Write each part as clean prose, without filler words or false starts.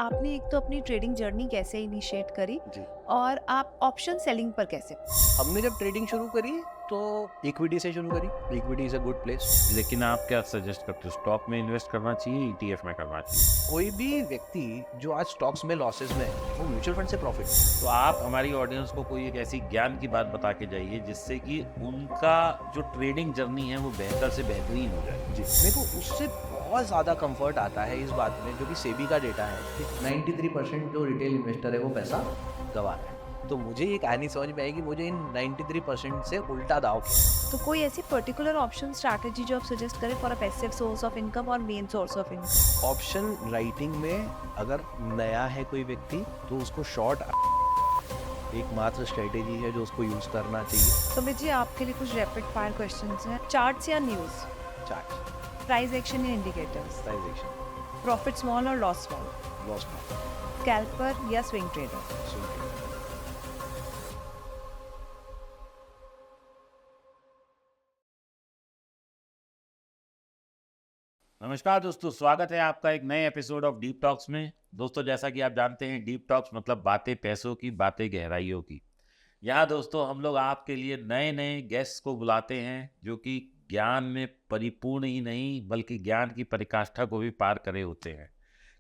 आपने एक तो अपनी ट्रेडिंग जर्नी कैसे इनिशिएट करी जी। और आप ऑप्शन सेलिंग पर कैसे हमने जब ट्रेडिंग शुरू करी तो इक्विटी से शुरू करी। Equity is a good place. लेकिन आप क्या सजेस्ट करते हो, स्टॉक में इन्वेस्ट करना चाहिए, ईटीएफ में करना चाहिए? कोई भी व्यक्ति जो आज स्टॉक्स में लॉसेस में है, वो म्यूचुअल फंड से प्रॉफिट। तो आप हमारी ऑडियंस को कोई एक ऐसी ज्ञान की बात बता के जाइए जिससे कि उनका जो ट्रेडिंग जर्नी है वो बेहतर से बेहतरीन हो जाए। जी, मेरे को उससे बहुत ज़्यादा कंफर्ट आता है इस बात में, जो कि सेबी का डेटा है कि 93% जो रिटेल इन्वेस्टर है वो पैसा गंवा रहा है। तो मुझे ये कहानी समझ में आई कि मुझे इन 93% से उल्टा दाव खेलना। तो कोई ऐसी पर्टिकुलर ऑप्शन स्ट्रैटेजी जो आप सजेस्ट करें for a passive source of income और main source of income? Option writing में अगर नया है कोई व्यक्ति तो उसको शॉर्ट एकमात्र स्ट्रेटेजी है जो उसको यूज करना चाहिए। सुमित जी, आपके लिए कुछ रैपिड फायर क्वेश्चंस हैं। चार्ट्स या न्यूज़? चार्ट, प्राइस एक्शन या indicators? Price action, profit small और लॉस स्मॉल? लॉस में, स्कैल्पर या स्विंग ट्रेडर? swing trade। नमस्कार दोस्तों, स्वागत है आपका एक नए एपिसोड ऑफ डीप टॉक्स में। दोस्तों, जैसा कि आप जानते हैं, डीप टॉक्स मतलब बातें पैसों की, बातें गहराइयों की। यहाँ दोस्तों हम लोग आपके लिए नए नए गेस्ट्स को बुलाते हैं जो कि ज्ञान में परिपूर्ण ही नहीं बल्कि ज्ञान की पराकाष्ठा को भी पार करे होते हैं,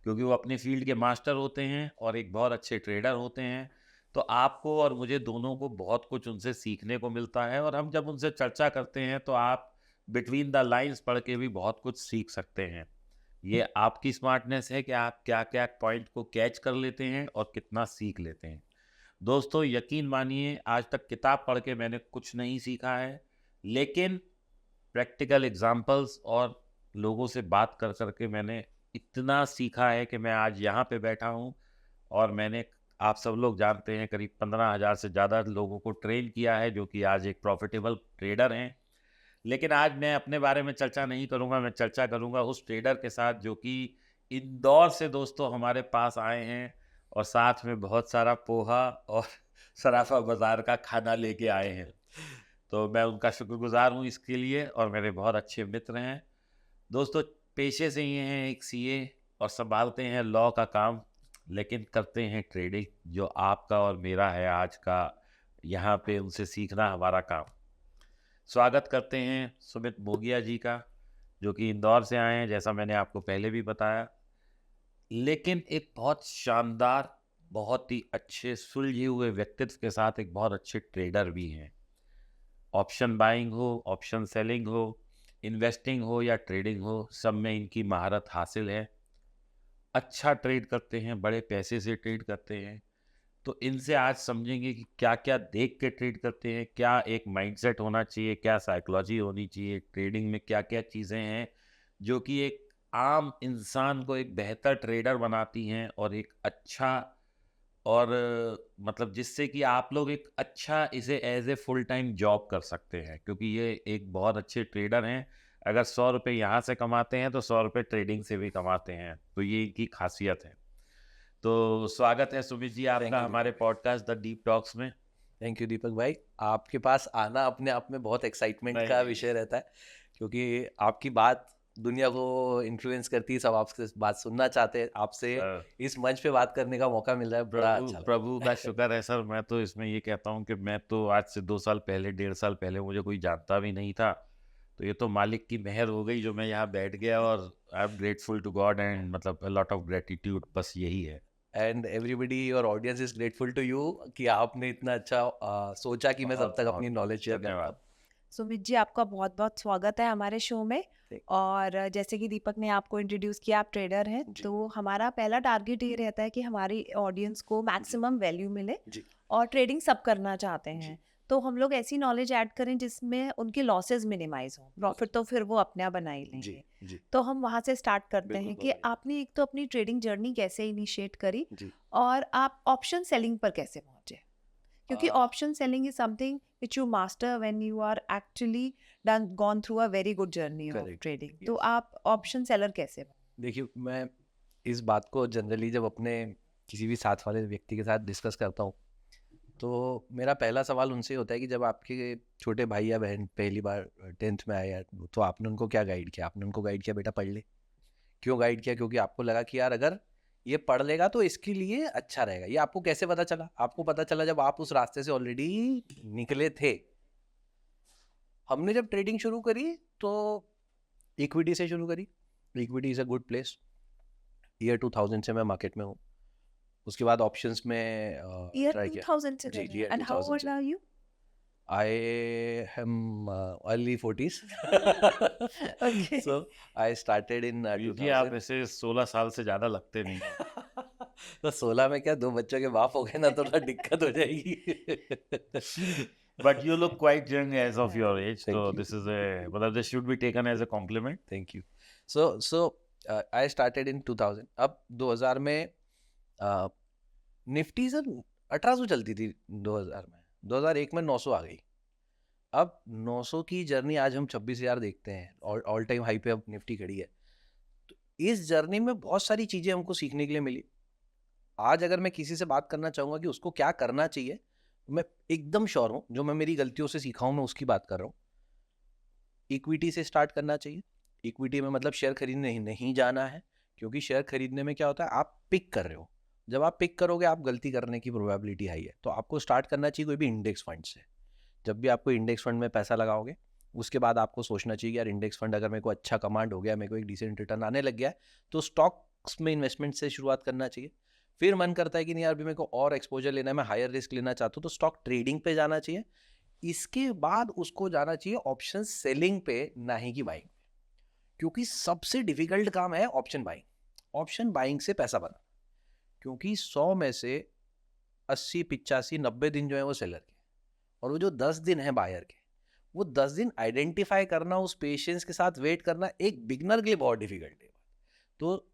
क्योंकि वो अपनी फील्ड के मास्टर होते हैं और एक बहुत अच्छे ट्रेडर होते हैं। तो आपको और मुझे दोनों को बहुत कुछ उनसे सीखने को मिलता है, और हम जब उनसे चर्चा करते हैं तो आप बिटवीन द लाइंस पढ़ के भी बहुत कुछ सीख सकते हैं। ये आपकी स्मार्टनेस है कि आप क्या क्या पॉइंट को कैच कर लेते हैं और कितना सीख लेते हैं। दोस्तों, यकीन मानिए, आज तक किताब पढ़ के मैंने कुछ नहीं सीखा है, लेकिन प्रैक्टिकल एग्जाम्पल्स और लोगों से बात कर कर के मैंने इतना सीखा है कि मैं आज यहाँ पे बैठा हूँ। और मैंने, आप सब लोग जानते हैं, करीब 15,000 से ज़्यादा लोगों को ट्रेन किया है जो कि आज एक प्रॉफिटेबल ट्रेडर हैं। लेकिन आज मैं अपने बारे में चर्चा नहीं करूंगा, मैं चर्चा करूंगा उस ट्रेडर के साथ जो कि इंदौर से दोस्तों हमारे पास आए हैं और साथ में बहुत सारा पोहा और सराफा बाज़ार का खाना लेके आए हैं। तो मैं उनका शुक्रगुजार हूँ इसके लिए, और मेरे बहुत अच्छे मित्र हैं। दोस्तों, पेशे से ये हैं एक सीए और संभालते हैं लॉ का काम, लेकिन करते हैं ट्रेडिंग, जो आपका और मेरा है आज का यहाँ पे उनसे सीखना हमारा काम। स्वागत करते हैं सुमित मोगिया जी का, जो कि इंदौर से आए हैं, जैसा मैंने आपको पहले भी बताया। लेकिन एक बहुत शानदार, बहुत ही अच्छे सुलझे हुए व्यक्तित्व के साथ एक बहुत अच्छे ट्रेडर भी हैं। ऑप्शन बाइंग हो, ऑप्शन सेलिंग हो, इन्वेस्टिंग हो या ट्रेडिंग हो, सब में इनकी महारत हासिल है। अच्छा ट्रेड करते हैं, बड़े पैसे से ट्रेड करते हैं। तो इनसे आज समझेंगे कि क्या क्या देख के ट्रेड करते हैं, क्या एक माइंडसेट होना चाहिए, क्या साइकोलॉजी होनी चाहिए, ट्रेडिंग में क्या क्या चीज़ें हैं जो कि एक आम इंसान को एक बेहतर ट्रेडर बनाती हैं, और एक अच्छा, और मतलब जिससे कि आप लोग एक अच्छा इसे as a full time job कर सकते हैं, क्योंकि ये एक बहुत अच्छे ट्रेडर हैं। अगर 100 रुपये यहाँ से कमाते हैं तो 100 रुपये ट्रेडिंग से भी कमाते हैं, तो ये इनकी खासियत है। तो स्वागत है सुमित जी Thank आपका you, हमारे पॉडकास्ट द डीप टॉक्स में। थैंक यू दीपक भाई। आपके पास आना अपने आप में बहुत एक्साइटमेंट नहीं, का नहीं। विषय रहता है, क्योंकि आपकी बात दुनिया को इन्फ्लुएंस करती है। सब आपसे बात सुनना चाहते हैं, आपसे इस मंच पे बात करने का मौका मिल रहा है, बड़ा अच्छा लग रहा प्रभु का शुक्र है सर। मैं तो इसमें ये कहता हूँ कि मैं तो आज से 2 साल पहले, 1.5 साल पहले मुझे कोई जानता भी नहीं था। तो ये तो मालिक की मेहर हो गई जो मैं यहाँ बैठ गया, और I am grateful to God and मतलब लॉट ऑफ ग्रेटिट्यूड, बस यही है। And everybody, your audience is grateful to you कि आपने इतना अच्छा सोचा कि मैं सब तक अपनी नॉलेज शेयर करता धन्यवाद। हूँ। सुमित जी, आपका बहुत बहुत स्वागत है हमारे शो में। ठीक। और जैसे कि दीपक ने आपको इंट्रोड्यूस किया, आप ट्रेडर हैं, जी। तो हमारा पहला टारगेट ये रहता है कि हमारी ऑडियंस को मैक्सिमम वैल्यू मिले, जी। और ट्रेडिंग सब करना चाहते जी। हैं। तो हम लोग ऐसी नॉलेज ऐड करें जिसमें उनके लॉसेस मिनिमाइज हो, प्रॉफिट तो फिर वो अपने आप बना ही जी। लेंगे। जी। तो हम वहाँ से स्टार्ट करते बिल्कुल, हैं बहुत कि बढ़िया। आपने एक तो अपनी ट्रेडिंग जर्नी कैसे इनिशिएट करी जी। और आप ऑप्शन सेलिंग पर कैसे पहुंचे, क्योंकि आ, option selling is something which you master when you are actually gone through a very good journey of Correct. trading. तो Yes. आप ऑप्शन सेलर कैसे बने? देखिए, मैं इस बात को जनरली जब अपने किसी भी साथ वाले व्यक्ति के साथ डिस्कस करता हूँ, तो मेरा पहला सवाल उनसे होता है कि जब आपके छोटे भाई या बहन पहली बार 10th में आए, तो आपने उनको क्या गाइड किया? आपने उनको गाइड किया बेटा पढ़ ले। क्यों गाइड किया? क्योंकि आपको लगा कि यार अगर ये पढ़ लेगा तो इसके लिए अच्छा रहेगा। ये आपको कैसे पता चला? आपको पता चला जब आप उस रास्ते से ऑलरेडी निकले थे। हमने जब ट्रेडिंग शुरू करी तो इक्विटी से शुरू करी। Equity is a good place. Year 2000 से मैं मार्केट में हूँ। उसके बाद ऑप्शंस में Year ट्राई किया। 2000 से जी, कर रहे year हैं। And how 2000 old से। are you? I am early 40s. Okay. So I started in क्योंकि आप 2000. ऐसे 16 साल से ज्यादा लगते नहीं हैं। तो 16 में क्या 2 बच्चों के बाप हो गए ना, थोड़ा दिक्कत हो जाएगी। But you look quite young as of your age, Thank so you. this is मतलब this should be taken as a compliment. Thank you. So I started in 2000. अब 2000 में निफ्टी सर 1800 चलती थी 2000 में। 2001 में 900 आ गई। अब 900 की जर्नी आज हम 26,000 देखते हैं, ऑल टाइम हाई पे अब निफ्टी खड़ी है। तो इस जर्नी में बहुत सारी चीजें हमको सीखने के लिए मिली। आज अगर मैं किसी से बात करना चाहूंगा कि उसको क्या करना चाहिए, मैं एकदम श्योर हूं, जो मैं मेरी गलतियों से सीखा हूं मैं उसकी बात कर रहा हूं। इक्विटी से स्टार्ट करना चाहिए। इक्विटी में मतलब शेयर खरीदने नहीं जाना है, क्योंकि शेयर खरीदने में क्या होता है, आप पिक कर रहे हो। जब आप पिक करोगे आप गलती करने की प्रोबेबिलिटी हाई है। तो आपको स्टार्ट करना चाहिए कोई भी इंडेक्स फंड से। जब भी आपको इंडेक्स फंड में पैसा लगाओगे उसके बाद आपको सोचना चाहिए यार इंडेक्स फंड अगर मेरे को अच्छा कमांड हो गया, मेरे को एक डिसेंट रिटर्न आने लग गया है, तो स्टॉक्स में इन्वेस्टमेंट से शुरुआत करना चाहिए। फिर मन करता है कि नहीं यार अभी मेरे को और एक्सपोजर लेना है, मैं हायर रिस्क लेना चाहता हूँ, तो स्टॉक ट्रेडिंग पे जाना चाहिए। इसके बाद उसको जाना चाहिए ऑप्शन सेलिंग पे, ना ही कि बाइंग। क्योंकि सबसे डिफिकल्ट काम है ऑप्शन बाइंग। ऑप्शन बाइंग से पैसा बना, क्योंकि 100 में से 80, 85, 90 दिन जो है वो सेलर के, और वो जो 10 दिन है बायर के, वो 10 दिन आइडेंटिफाई करना, उस पेशेंस के साथ वेट करना एक बिगनर के लिए बहुत डिफिकल्ट है। तो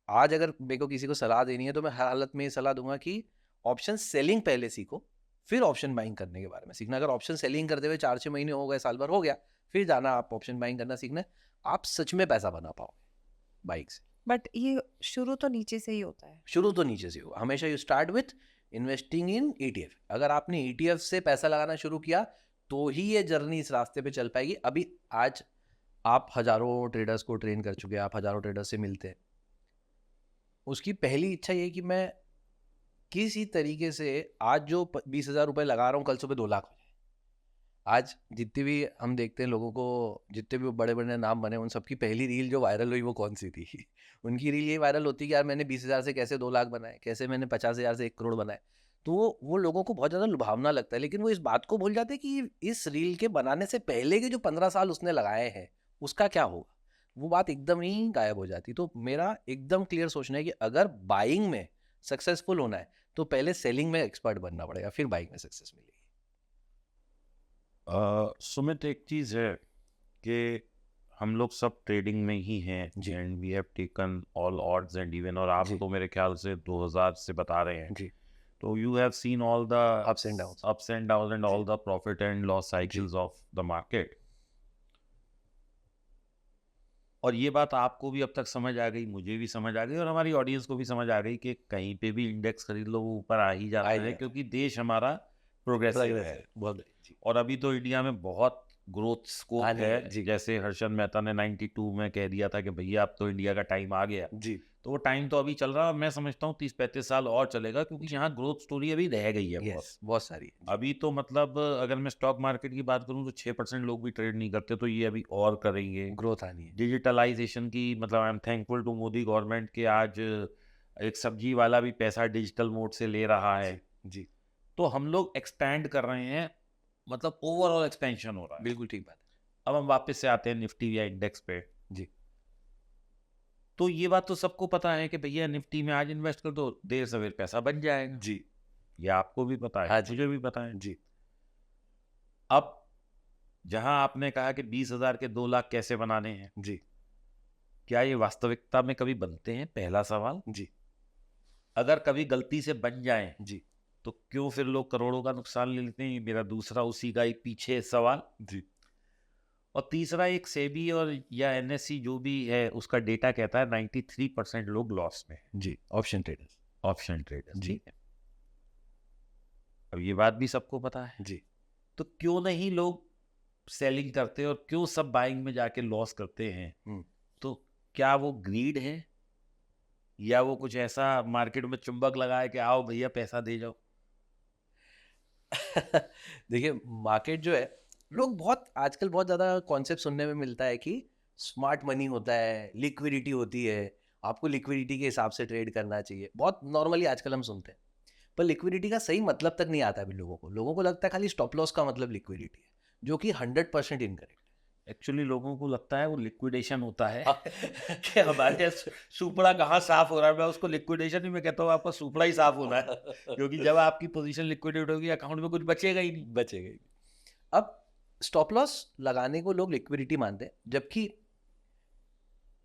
आज अगर मेरे को किसी को सलाह देनी है तो मैं हर हालत में ये सलाह दूंगा कि ऑप्शन सेलिंग पहले सीखो, फिर ऑप्शन बाइंग करने के बारे में सीखना। अगर ऑप्शन सेलिंग करते हुए 4-6 महीने हो गए, साल भर हो गया, फिर जाना आप ऑप्शन बाइंग करना सीखना, आप सच में पैसा बना पाओगे बाइक से। बट ये शुरू तो नीचे से ही होता है। शुरू तो नीचे से हो, हमेशा you start with investing in ETF। अगर आपने ETF से पैसा लगाना शुरू किया तो ही ये जर्नी इस रास्ते पे चल पाएगी। अभी आज आप हजारों ट्रेडर्स को ट्रेन कर चुके हैं, आप हजारों ट्रेडर्स से मिलते हैं। उसकी पहली इच्छा ये कि मैं किसी तरीके से आज जो 20,000 रुपये लगा रहा हूँ कल सुबह 2 लाख हो जाए। आज जितने भी हम देखते हैं लोगों को, जितने भी बड़े बड़े नाम बने, उन सबकी पहली रील जो वायरल हुई वो कौन सी थी? उनकी रील यही वायरल होती है कि यार मैंने 20,000 से कैसे 2 लाख बनाए, कैसे मैंने 50,000 से 1 करोड़ बनाए। तो वो लोगों को बहुत ज़्यादा लुभावना लगता है, लेकिन वो इस बात को भूल जाते हैं कि इस रील के बनाने से पहले के जो 15 साल उसने लगाए हैं उसका क्या होगा। वो बात एकदम ही गायब हो जाती। तो मेरा एकदम क्लियर सोचना है कि अगर बाइंग में सक्सेसफुल होना है तो पहले सेलिंग में एक्सपर्ट बनना पड़ेगा, फिर बाइंग में सक्सेस मिलेगी। सुमित, एक चीज़ है कि हम लोग सब ट्रेडिंग में ही हैं जी। And we have taken all odds and even, और आप जी। तो मेरे ख्याल से 2000 से बता रहे हैं। जी। तो you have seen all the Ups and downs. And all the profit and loss cycles of the market. और ये बात आपको भी अब तक समझ आ गई, मुझे भी समझ आ गई, और हमारी ऑडियंस को भी समझ आ गई कि कहीं पे भी इंडेक्स खरीद लो वो ऊपर आ ही जाता आ ही है, जाता है। क्योंकि देश हमारा प्रोग्रेसिव है। बहुत जी। और अभी तो इंडिया में बहुत ग्रोथ स्कोप हाँ जी, है। जी। जैसे हर्षद मेहता ने 92 में कह दिया था कि भैया अब तो इंडिया का टाइम आ गया। जी। तो वो टाइम तो अभी चल रहा है, मैं समझता हूँ 30-35 साल और चलेगा, क्योंकि यहाँ ग्रोथ स्टोरी अभी रह गई है बहुत। यस, बहुत सारी है। जी। अभी तो मतलब अगर मैं स्टॉक मार्केट की बात करूँ तो 6% लोग भी ट्रेड नहीं करते, तो ये अभी और करेंगे। ग्रोथ आनी है। डिजिटलाइजेशन की मतलब I am thankful to Modi government के आज एक सब्जी वाला भी पैसा डिजिटल मोड से ले रहा है। जी। तो हम लोग एक्सपैंड कर रहे हैं, मतलब ओवरऑल एक्सपेंशन हो रहा है। बिल्कुल ठीक बात है। अब हम वापस से आते हैं निफ्टी या इंडेक्स पे। जी। तो ये बात तो सबको पता है कि भैया निफ्टी में आज इन्वेस्ट कर दो, देर सवेर पैसा बन जाएगा। जी। ये आपको भी पता है, हाँ जी। मुझे भी पता है। जी। अब जहां आपने कहा कि 20,000 के 2 लाख कैसे बनाने हैं, जी। क्या ये वास्तविकता में कभी बनते हैं? पहला सवाल। जी। अगर कभी गलती से बन जाए जी। तो क्यों फिर लोग करोड़ों का नुकसान ले लेते हैं? मेरा दूसरा उसी का ही पीछे सवाल। जी। और तीसरा, एक सेबी और या एनएससी जो भी है उसका डेटा कहता है 93% लोग लॉस में हैं। जी। Option traders. Option traders. जी। ठीक है, अब ये बात भी सबको पता है। जी। तो क्यों नहीं लोग सेलिंग करते और क्यों सब बाइंग में जाके लॉस करते हैं? तो क्या वो ग्रीड है? या वो कुछ ऐसा मार्केट में चुंबक लगाए कि आओ भैया पैसा दे जाओ? देखिए, मार्केट जो है, लोग बहुत आजकल बहुत ज़्यादा कॉन्सेप्ट सुनने में मिलता है कि स्मार्ट मनी होता है, लिक्विडिटी होती है, आपको लिक्विडिटी के हिसाब से ट्रेड करना चाहिए। बहुत नॉर्मली आजकल हम सुनते हैं, पर लिक्विडिटी का सही मतलब तक नहीं आता अभी लोगों को लगता है खाली स्टॉप लॉस का मतलब लिक्विडिटी है, जो कि 100% इनकरेक्ट एक्चुअली लोगों को लगता है वो लिक्विडेशन होता है है। कि हमारे सुपड़ा कहाँ साफ हो रहा है, मैं उसको लिक्विडेशन ही मैं कहता हूँ, आपका सुपड़ा ही साफ होना है, क्योंकि जब आपकी पोजीशन लिक्विडेट होगी अकाउंट में कुछ बचेगा ही नहीं। बचेगा ही। अब स्टॉप लॉस लगाने को लोग लिक्विडिटी मानते हैं, जबकि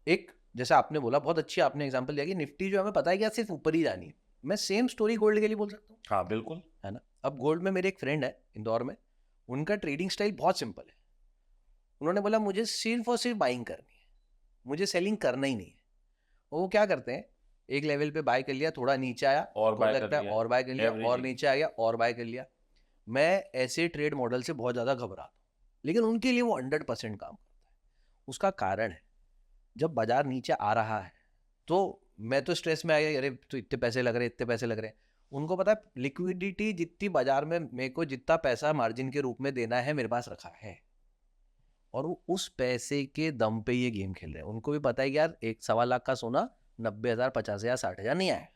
एक, जैसे आपने बोला, बहुत अच्छी आपने एग्जांपल दिया कि निफ्टी जो हमें पता है कि सिर्फ ऊपर ही जानी है। मैं सेम स्टोरी गोल्ड के लिए बोल सकता हूँ। हाँ बिल्कुल। है ना। अब गोल्ड में मेरे एक फ्रेंड है इंदौर में, उनका ट्रेडिंग स्टाइल बहुत सिंपल है। उन्होंने बोला मुझे सिर्फ और सिर्फ बाइंग करनी है, मुझे सेलिंग करना ही नहीं है। वो क्या करते हैं, एक लेवल पे बाय कर लिया, थोड़ा नीचे आया और तो बाय कर लगता है लिया, और बाय कर लिया, और averaging। नीचे आ गया और बाय कर लिया। मैं ऐसे ट्रेड मॉडल से बहुत ज़्यादा घबराता हूँ, लेकिन उनके लिए वो 100% काम करता है। उसका कारण है, जब बाजार नीचे आ रहा है तो मैं तो स्ट्रेस में आ गया, अरे तो इतने पैसे लग रहे, इतने पैसे लग रहे हैं। उनको पता है लिक्विडिटी जितनी बाजार में मेरे को जितना पैसा मार्जिन के रूप में देना है मेरे पास रखा है, और वो उस पैसे के दम पे ये गेम खेल रहे हैं। उनको भी पता है कि यार 1.25 लाख का सोना 90,000, 50,000, 60,000 नहीं आएगा।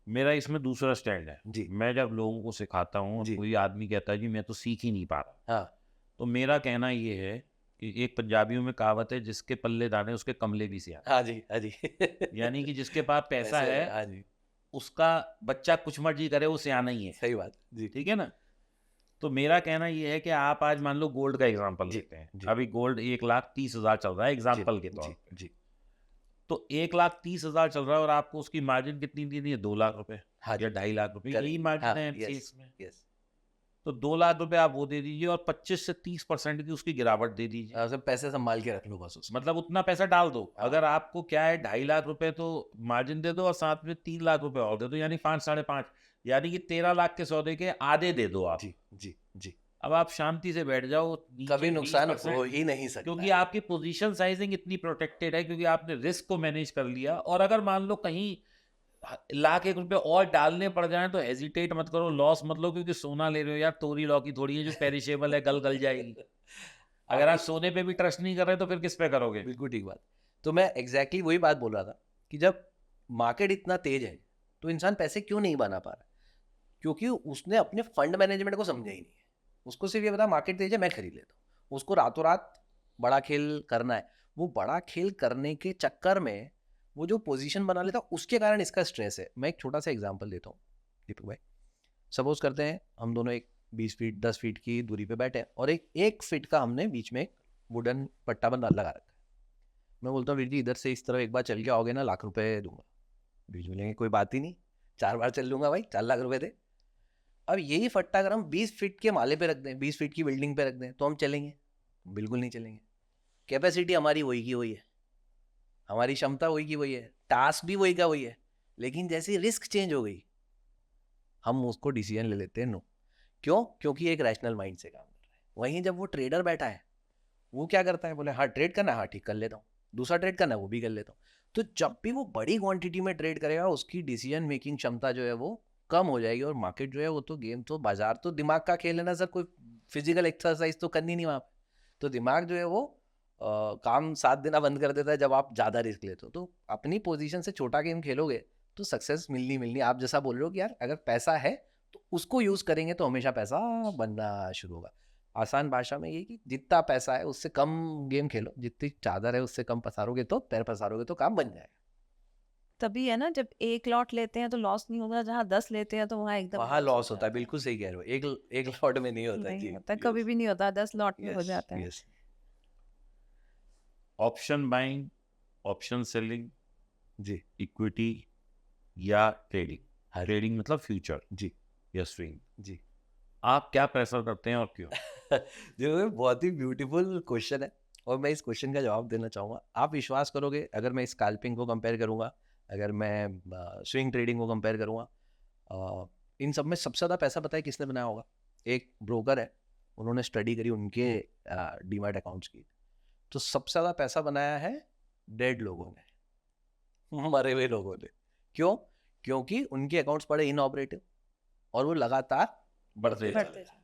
मेरा इसमें दूसरा स्टैंड है। जी। मैं जब लोगों को सिखाता हूँ और जी। कोई आदमी कहता है जी मैं तो सीख ही नहीं पा रहा, हाँ तो मेरा कहना ये है कि एक पंजाबियों में कहावत है, जिसके पल्ले दाने उसके कमले भी सियाने। हाँ जी, हाँ जी। यानी कि जिसके पास पैसा पैसे है हाँ जी, उसका बच्चा कुछ मर्जी करे वो सियाना ही है। सही बात जी। ठीक है ना। तो मेरा कहना ये है कि आप आज मान लो गोल्ड का एग्जांपल जी, लेते हैं, जी। अभी गोल्ड 1,30,000 चल रहा है एग्जांपल के तौर जी, पे। जी। तो 1,30,000 चल रहा है और आपको उसकी मार्जिन कितनी देनी है, 2 लाख रुपए हाँ या जी, 2.5 लाख रुपए, correct। यही मार्जिन हाँ, है yes, एमसीएक्स में। yes। तो 2 लाख रुपए आप वो दे दीजिए और 25 से 30% की उसकी गिरावट दे दीजिए। सब पैसे संभाल के रख लो बस उसमें। मतलब उतना पैसा डाल दो। हाँ। अगर आपको क्या है 2.5 लाख रुपए तो मार्जिन दे दो और साथ में 3 लाख रुपए और दे दो, यानी 5, 5.5, यानी कि 13 लाख के सौदे के आधे दे दो आप। जी, जी, जी। अब आप शांति से बैठ जाओ, नीचे कभी नुकसान 20%, हो ही नहीं सकता क्योंकि है। आपकी पोजीशन साइजिंग इतनी प्रोटेक्टेड है, क्योंकि आपने रिस्क को मैनेज कर लिया। और अगर मान लो कहीं लाख एक रुपए और डालने पड़ जाए तो हेजिटेट मत करो, लॉस मत लो, क्योंकि सोना ले रहे हो यार, तोरी लौकी थोड़ी है जो पेरिशेबल है, गल जाएगी। अगर आप सोने पे भी ट्रस्ट नहीं कर रहे तो फिर किस पे करोगे? बिल्कुल ठीक बात। तो मैं एग्जैक्टली वही बात बोल रहा था कि जब मार्केट इतना तेज है तो इंसान पैसे क्यों नहीं बना पा रहा, क्योंकि उसने अपने फंड मैनेजमेंट को समझा ही नहीं है। उसको सिर्फ ये पता मार्केट तेज है मैं खरीद लेता हूँ। उसको रातों रात बड़ा खेल करना है। वो बड़ा खेल करने के चक्कर में वो जो पोजीशन बना लेता उसके कारण इसका स्ट्रेस है। मैं एक छोटा सा एग्जांपल देता हूँ दीपक भाई। सपोज करते हैं हम दोनों एक 20 फीट 10 फीट की दूरी पे बैठे हैं और एक फीट का हमने बीच में एक वुडन पट्टा बना लगा रखा है। मैं बोलता हूँ वीर जी इधर से इस तरफ एक बार चल के आओगे ना, लाख रुपए दूंगा। बीच में लेंगे कोई बात ही नहीं, 4 बार चल लूंगा भाई, 4 लाख रुपए दे। अब यही फट्टा अगर हम 20 फीट के माले पे रख दें, 20 फीट की बिल्डिंग पे रख दें तो हम चलेंगे? बिल्कुल नहीं चलेंगे। कैपेसिटी हमारी वही की वही है, हमारी क्षमता वही की वही है, टास्क भी वही का वही है, लेकिन जैसी रिस्क चेंज हो गई हम उसको डिसीजन ले लेते हैं नो। क्यों? क्योंकि एक रैशनल माइंड से काम कर रहा है। वहीं जब वो ट्रेडर बैठा है वो क्या करता है, बोले हाँ ट्रेड करना है, हाँ ठीक कर लेता हूँ, दूसरा ट्रेड करना है वो भी कर लेता हूँ। तो जब भी वो बड़ी क्वांटिटी में ट्रेड करेगा उसकी डिसीजन मेकिंग क्षमता जो है वो कम हो जाएगी। और मार्केट जो है वो तो गेम तो बाजार तो दिमाग का खेल है ना सर, कोई फिजिकल एक्सरसाइज तो करनी नहीं वहाँ पे। तो दिमाग जो है वो काम साथ देना बंद कर देता है जब आप ज़्यादा रिस्क लेते हो। तो अपनी पोजीशन से छोटा गेम खेलोगे तो सक्सेस मिलनी मिलनी। आप जैसा बोल रहे हो कि यार अगर पैसा है तो उसको यूज़ करेंगे तो हमेशा पैसा बनना शुरू होगा। आसान भाषा में ये कि जितना पैसा है उससे कम गेम खेलो, जितनी चादर है उससे कम पसारोगे तो पैर पसारोगे तो काम बन जाएगा। तभी है ना, जब एक लॉट लेते हैं तो लॉस नहीं होगा, जहाँ 10 लेते हैं तो वहाँ एकदम वहाँ लॉस होता है। बिल्कुल सही कह रहे हो, एक लॉट में नहीं होता। नहीं जी, होता, कभी भी नहीं होता, 10 लॉट में हो जाता है। Yes. Option buying, option selling, जी, इक्विटी या ट्रेडिंग। हाँ। ट्रेडिंग मतलब फ्यूचर जी, या स्विंग। जी। आप क्या प्रेफर करते हैं और क्यों? जो बहुत ही ब्यूटीफुल क्वेश्चन है और मैं इस क्वेश्चन का जवाब देना चाहूँगा। आप विश्वास करोगे अगर मैं स्कैल्पिंग को कंपेयर करूँगा, अगर मैं स्विंग ट्रेडिंग को कंपेयर करूँगा, इन सब में सबसे ज़्यादा पैसा पता है किसने बनाया होगा? एक ब्रोकर है, उन्होंने स्टडी करी उनके डीमैट अकाउंट्स की, तो सबसे ज़्यादा पैसा बनाया है डेड लोगों ने। मरे हुए लोगों ने। क्यों? क्योंकि उनके अकाउंट्स पड़े इनऑपरेटिव और वो लगातार बढ़ते जा रहे हैं।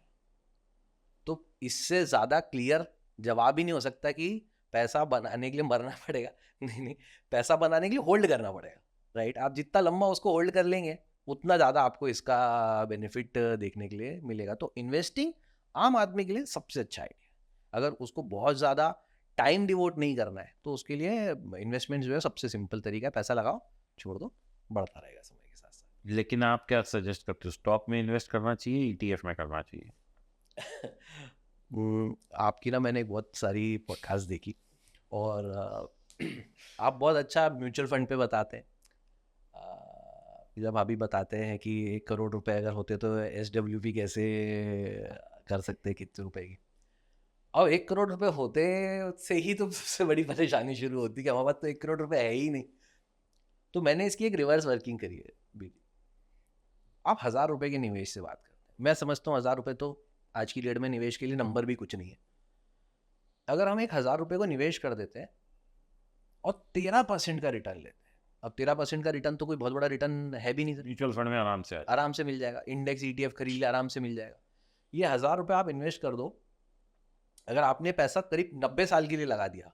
तो इससे ज्यादा क्लियर जवाब ही नहीं हो सकता कि पैसा बनाने के लिए मरना पड़ेगा। नहीं, पैसा बनाने के लिए होल्ड करना पड़ेगा, राइट? आप जितना लंबा उसको होल्ड कर लेंगे उतना ज़्यादा आपको इसका बेनिफिट देखने के लिए मिलेगा। तो इन्वेस्टिंग आम आदमी के लिए सबसे अच्छा आइडिया। अगर उसको बहुत ज़्यादा टाइम डिवोट नहीं करना है तो उसके लिए इन्वेस्टमेंट जो है सबसे सिंपल तरीका है, पैसा लगाओ, छोड़ दो, बढ़ता रहेगा समय के साथ साथ। लेकिन आप क्या सजेस्ट करते हो, स्टॉक में इन्वेस्ट करना चाहिए, ETF में करना चाहिए? आपकी ना मैंने बहुत सारी पॉडकास्ट देखी और आप बहुत अच्छा म्यूचुअल फंड पे बताते हैं। जब अभी बताते हैं कि 1 करोड़ रुपए अगर होते तो SWP कैसे कर सकते हैं, कितने रुपए की। और 1 करोड़ रुपए होते से ही तो सबसे बड़ी परेशानी शुरू होती है कि हमारे पास तो 1 करोड़ रुपए है ही नहीं। तो मैंने इसकी एक रिवर्स वर्किंग करी है बीजी। आप 1000 रुपए के निवेश से बात करते हैं। मैं समझता हूँ 1000 रुपए तो आज की डेट में निवेश के लिए नंबर भी कुछ नहीं है। अगर हम 1000 रुपए को निवेश कर देते हैं और 13% का रिटर्न लेते हैं, अब 13% का रिटर्न तो कोई बहुत बड़ा रिटर्न है भी नहीं सर। म्यूचुअल फंड में आराम से मिल जाएगा, इंडेक्स ETF खरीद ले, आराम से मिल जाएगा। ये 1000 रुपए आप इन्वेस्ट कर दो, अगर आपने पैसा करीब 90 साल के लिए लगा दिया,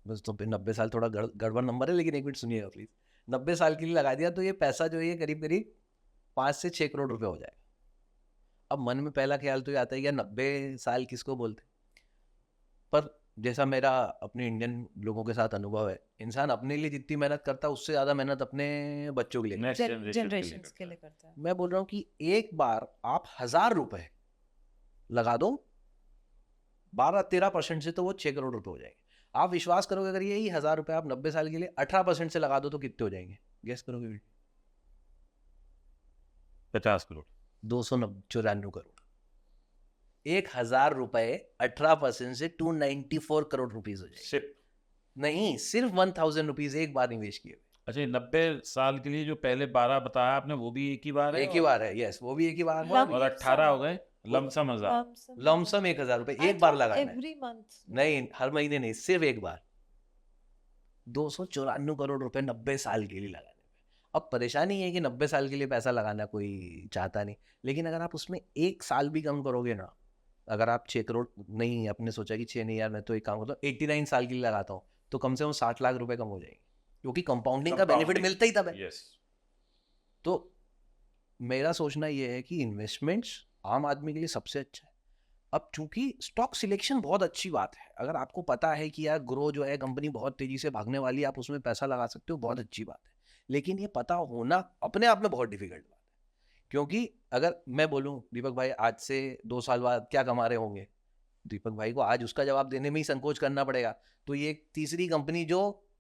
बस तो 90 साल थोड़ा गड़बड़ नंबर है लेकिन एक मिनट सुनिएगा प्लीज, 90 साल के लिए लगा दिया तो ये पैसा जो है करीब करीब 5 से 6 करोड़ रुपए हो जाएगा। अब मन में पहला ख्याल तो ये आता है कि 90 साल किसको बोलते, पर जैसा मेरा अपने इंडियन लोगों के साथ अनुभव है, इंसान अपने लिए जितनी मेहनत करता है उससे ज़्यादा मेहनत अपने बच्चों के लिए करता है। नेक्स्ट जनरेशन के लिए करता है। मैं बोल रहा हूँ कि एक बार आप 1000 रुपए लगा दो, 12-13% से तो वो 6 करोड़ रुपए हो जाएंगे। आप विश्वास करोगे अगर यही 1000 रुपए आप 90 साल के लिए 18% से लगा दो तो कितने हो जाएंगे? गेस करोगे? 50 करोड़। 294 करोड़। 1000 रुपए 18% से 294 करोड़ रुपीज हो जाएंगे। सिर्फ नहीं, सिर्फ 1000 रुपीज एक बार निवेश किए। अच्छा, 90 साल के लिए जो पहले 12 बताया आपने वो भी एक ही बार है? एक ही बार है, यस, वो भी एक ही बार है। और 18 हो गए लमसम 1000। लमसम 1000 रुपए एक बार लगाना है। एवरी मंथ नहीं, हर महीने नहीं, सिर्फ एक बार। 294 करोड़ रुपए 90 साल के लिए लगाने में। अब परेशानी है कि 90 साल के लिए पैसा लगाना कोई चाहता नहीं, लेकिन अगर आप उसमें एक साल भी कम करोगे ना, अगर आप 6 करोड़ नहीं, आपने सोचा कि 6 नहीं यार मैं तो एक काम करता हूँ 89 साल के लिए लगाता हूँ, तो कम से कम 60 लाख रुपए कम हो जाएंगे, क्योंकि कंपाउंडिंग का बेनिफिट मिलता ही तब है। तो मेरा सोचना ये है कि इन्वेस्टमेंट्स आम आदमी के लिए सबसे अच्छा है। अब चूंकि स्टॉक सिलेक्शन बहुत अच्छी बात है, अगर आपको पता है कि यार ग्रो जो है कंपनी बहुत तेजी से भागने वाली है, आप उसमें पैसा लगा सकते हो, बहुत अच्छी बात है। लेकिन ये पता होना अपने आप में बहुत डिफिकल्ट बात है, क्योंकि अगर मैं बोलूं दीपक भाई आज से 2 साल बाद क्या कमा रहे होंगे, दीपक भाई को आज उसका जवाब देने में ही संकोच करना पड़ेगा। तो ये एक तीसरी कंपनी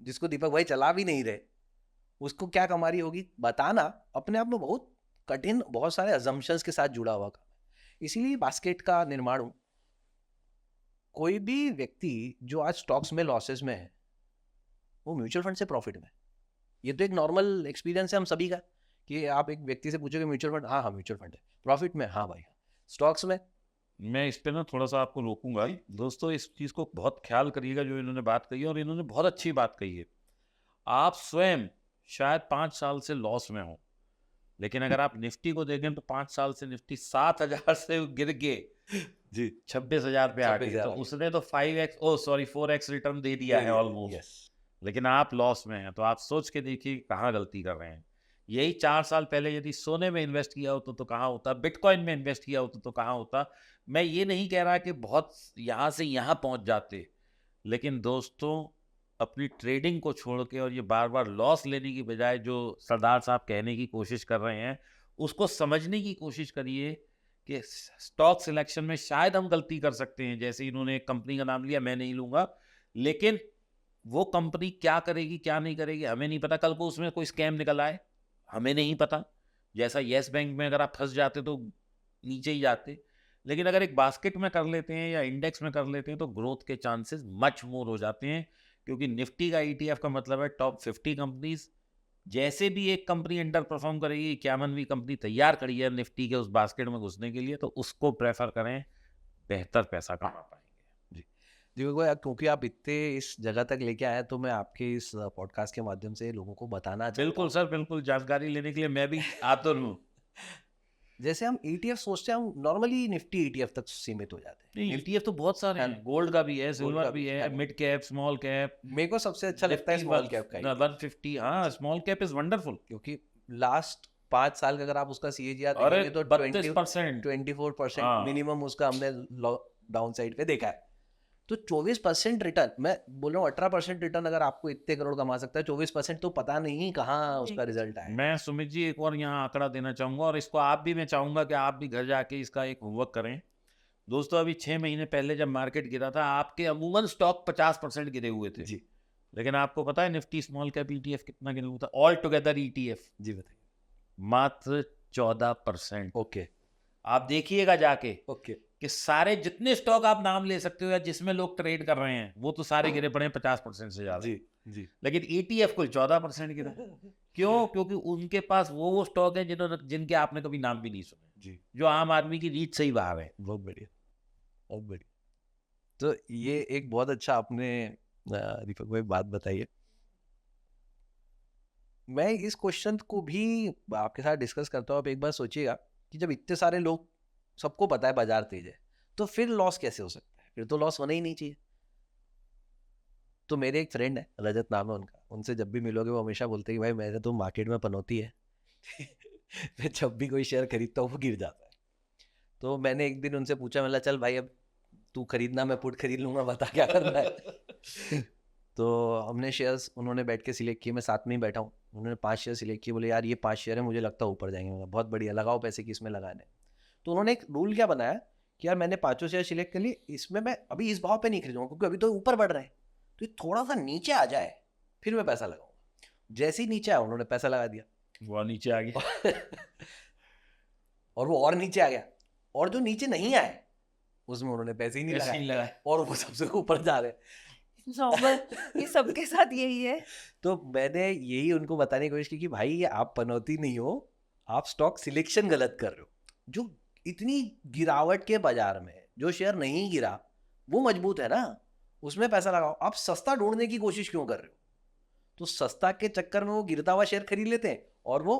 जिसको दीपक भाई चला भी नहीं रहे, उसको क्या कमा रही होगी बताना अपने आप में बहुत कठिन, बहुत सारे अजम्पशंस के साथ जुड़ा हुआ काम है। इसीलिए बास्केट का निर्माण, कोई भी व्यक्ति जो आज स्टॉक्स में लॉसेस में है वो म्यूचुअल फंड से प्रॉफिट में। ये तो एक नॉर्मल एक्सपीरियंस है हम सभी का कि आप एक व्यक्ति से पूछोगे म्यूचुअल फंड, हाँ म्यूचुअल फंड है, प्रॉफिट में, हाँ भाई स्टॉक्स में। मैं इस पे ना थोड़ा सा आपको रोकूंगा दोस्तों, इस चीज को बहुत ख्याल करिएगा जो इन्होंने बात कही है, और इन्होंने बहुत अच्छी बात कही है। आप स्वयं शायद 5 साल से लॉस में हो, लेकिन अगर आप निफ्टी को देखें तो 5 साल से निफ्टी 7000 से गिर के जी 26,000 पे आ गई, तो उसने तो 4x रिटर्न दे दिया है ऑलमोस्ट। लेकिन आप लॉस में हैं, तो आप सोच के देखिए कहाँ गलती कर रहे हैं। यही 4 साल पहले यदि सोने में इन्वेस्ट किया होता तो कहाँ होता, बिटकॉइन में इन्वेस्ट किया होता तो कहाँ होता। मैं ये नहीं कह रहा कि बहुत यहाँ से यहाँ पहुँच जाते, लेकिन दोस्तों अपनी ट्रेडिंग को छोड़ के और ये बार बार लॉस लेने की बजाय जो सरदार साहब कहने की कोशिश कर रहे हैं उसको समझने की कोशिश करिए कि स्टॉक सिलेक्शन में शायद हम गलती कर सकते हैं। जैसे इन्होंने एक कंपनी का नाम लिया, मैं नहीं लूँगा, लेकिन वो कंपनी क्या करेगी क्या नहीं करेगी हमें नहीं पता। कल को उसमें कोई स्कैम निकल आए, हमें नहीं पता। जैसा येस बैंक में अगर आप फंस जाते तो नीचे ही जाते, लेकिन अगर एक बास्केट में कर लेते हैं या इंडेक्स में कर लेते हैं तो ग्रोथ के चांसेस मच मोर हो जाते हैं, क्योंकि निफ्टी का ETF का मतलब है टॉप 50 कंपनीज। जैसे भी एक कंपनी अंडर परफॉर्म करेगी, 51वीं कंपनी तैयार खड़ी है निफ्टी के उस बास्केट में घुसने के लिए, तो उसको प्रेफर करें, बेहतर पैसा कमा पाएंगे। जी क्योंकि आप इतने इस जगह तक लेके आए तो मैं आपके इस पॉडकास्ट के माध्यम से लोगों को बताना चाहता बिल्कुल हूँ। सर, बिल्कुल जानकारी लेने के लिए मैं भी आतुर हूँ। जैसे हम ETF सोचते हैं, हम नॉर्मली निफ्टी ETF तक सीमित हो जाते हैं। नहीं, ETF तो बहुत सारे है हैं, ना? गोल्ड का भी है, गोल्ड सिल्वर का भी भी है, है ना? मिड कैप, स्मॉल कैप, मेरे को सबसे अच्छा लगता है स्मॉल कैप का ETF, 150। हाँ, स्मॉल कैप इज वंडरफुल। क्योंकि लास्ट 5 साल का अगर आप उसका CAGR अरे देखेंगे तो 32%। 24% हाँ, मिनिमम उसका हमने डाउन साइड पे देखा है। तो 24% रिटर्न, मैं बोल रहा हूँ 18% रिटर्न अगर आपको इतने करोड़ कमा सकता है, 24% तो पता नहीं कहाँ उसका रिजल्ट आया। मैं सुमित जी एक और यहाँ आंकड़ा देना चाहूंगा, और इसको आप भी, मैं चाहूंगा कि आप भी घर जाके इसका एक होमवर्क करें। दोस्तों, अभी 6 महीने पहले जब मार्केट गिरा था, आपके अमूमन स्टॉक 50% गिरे हुए थे। जी लेकिन आपको पता है निफ्टी स्मॉल कैप ETF कितना गिरा हुआ था? ऑल टुगेदर ETF जी बताइए। मात्र 14%। ओके आप देखिएगा जाके ओके कि सारे जितने स्टॉक आप नाम ले सकते हो या जिसमें लोग ट्रेड कर रहे हैं, वो तो सारे गिरे पड़े हैं 50% से ज्यादा। जी जी लेकिन ETF कुल 14% गिरा। क्यों? क्योंकि उनके पास वो स्टॉक है जिनके आपने कभी नाम भी नहीं सुने, जी जो आम आदमी की रीच से ही बाहर है। बहुत बढ़िया बहुत बढ़िया। तो ये एक बहुत अच्छा आपने दीपक भाई बात बताई है। मैं इस क्वेश्चन को भी आपके साथ डिस्कस करता हूँ। आप एक बार सोचिएगा कि जब इतने सारे लोग, सबको पता है बाजार तेज है, तो फिर लॉस कैसे हो सकता है? फिर तो लॉस होना ही नहीं चाहिए। तो मेरे एक फ्रेंड है, रजत नाम है उनका, उनसे जब भी मिलोगे वो हमेशा बोलते हैं कि भाई मेरे तो मार्केट में पनौती है मैं जब भी कोई शेयर खरीदता हूँ वो गिर जाता है। तो मैंने एक दिन उनसे पूछा, मैंने चल भाई अब तू खरीदना, मैं पुट खरीद लूंगा, बता क्या करना है तो हमने शेयर्स, उन्होंने बैठ के सिलेक्ट किए, मैं साथ में ही बैठा हूँ। उन्होंने 5 शेयर सिलेक्ट किए, बोले यार ये 5 शेयर है, मुझे लगता है ऊपर जाएंगे। मैंने बहुत बढ़िया, लगाओ पैसे किस में लगाने। तो उन्होंने एक रूल क्या बनाया कि यार मैंने 5 शेयर सिलेक्ट कर लिए, इसमें मैं अभी इस भाव पे नहीं खरीदूंगा क्योंकि अभी तो ऊपर बढ़ रहा है, तो ये थोड़ा सा नीचे आ जाए फिर मैं पैसा लगाऊंगा। जैसे ही नीचे आया उन्होंने पैसा लगा दिया वो नीचे आ गया और वो और नीचे आ गया, और जो नीचे नहीं आए उसमें उन्होंने पैसे ही नहीं ऐसे ही लगाए लगा। और वो सबसे ऊपर जा रहे हैं। नॉर्मल, ये सबके साथ यही है। तो मैंने यही उनको बताने की कोशिश की कि भाई ये आप पनौती नहीं हो, आप स्टॉक सिलेक्शन गलत कर रहे हो। जो इतनी गिरावट के बाजार में जो शेयर नहीं गिरा वो मजबूत है ना, उसमें पैसा लगाओ। आप सस्ता ढूंढने की कोशिश क्यों कर रहे हो? तो सस्ता के चक्कर में वो गिरता हुआ शेयर खरीद लेते हैं और वो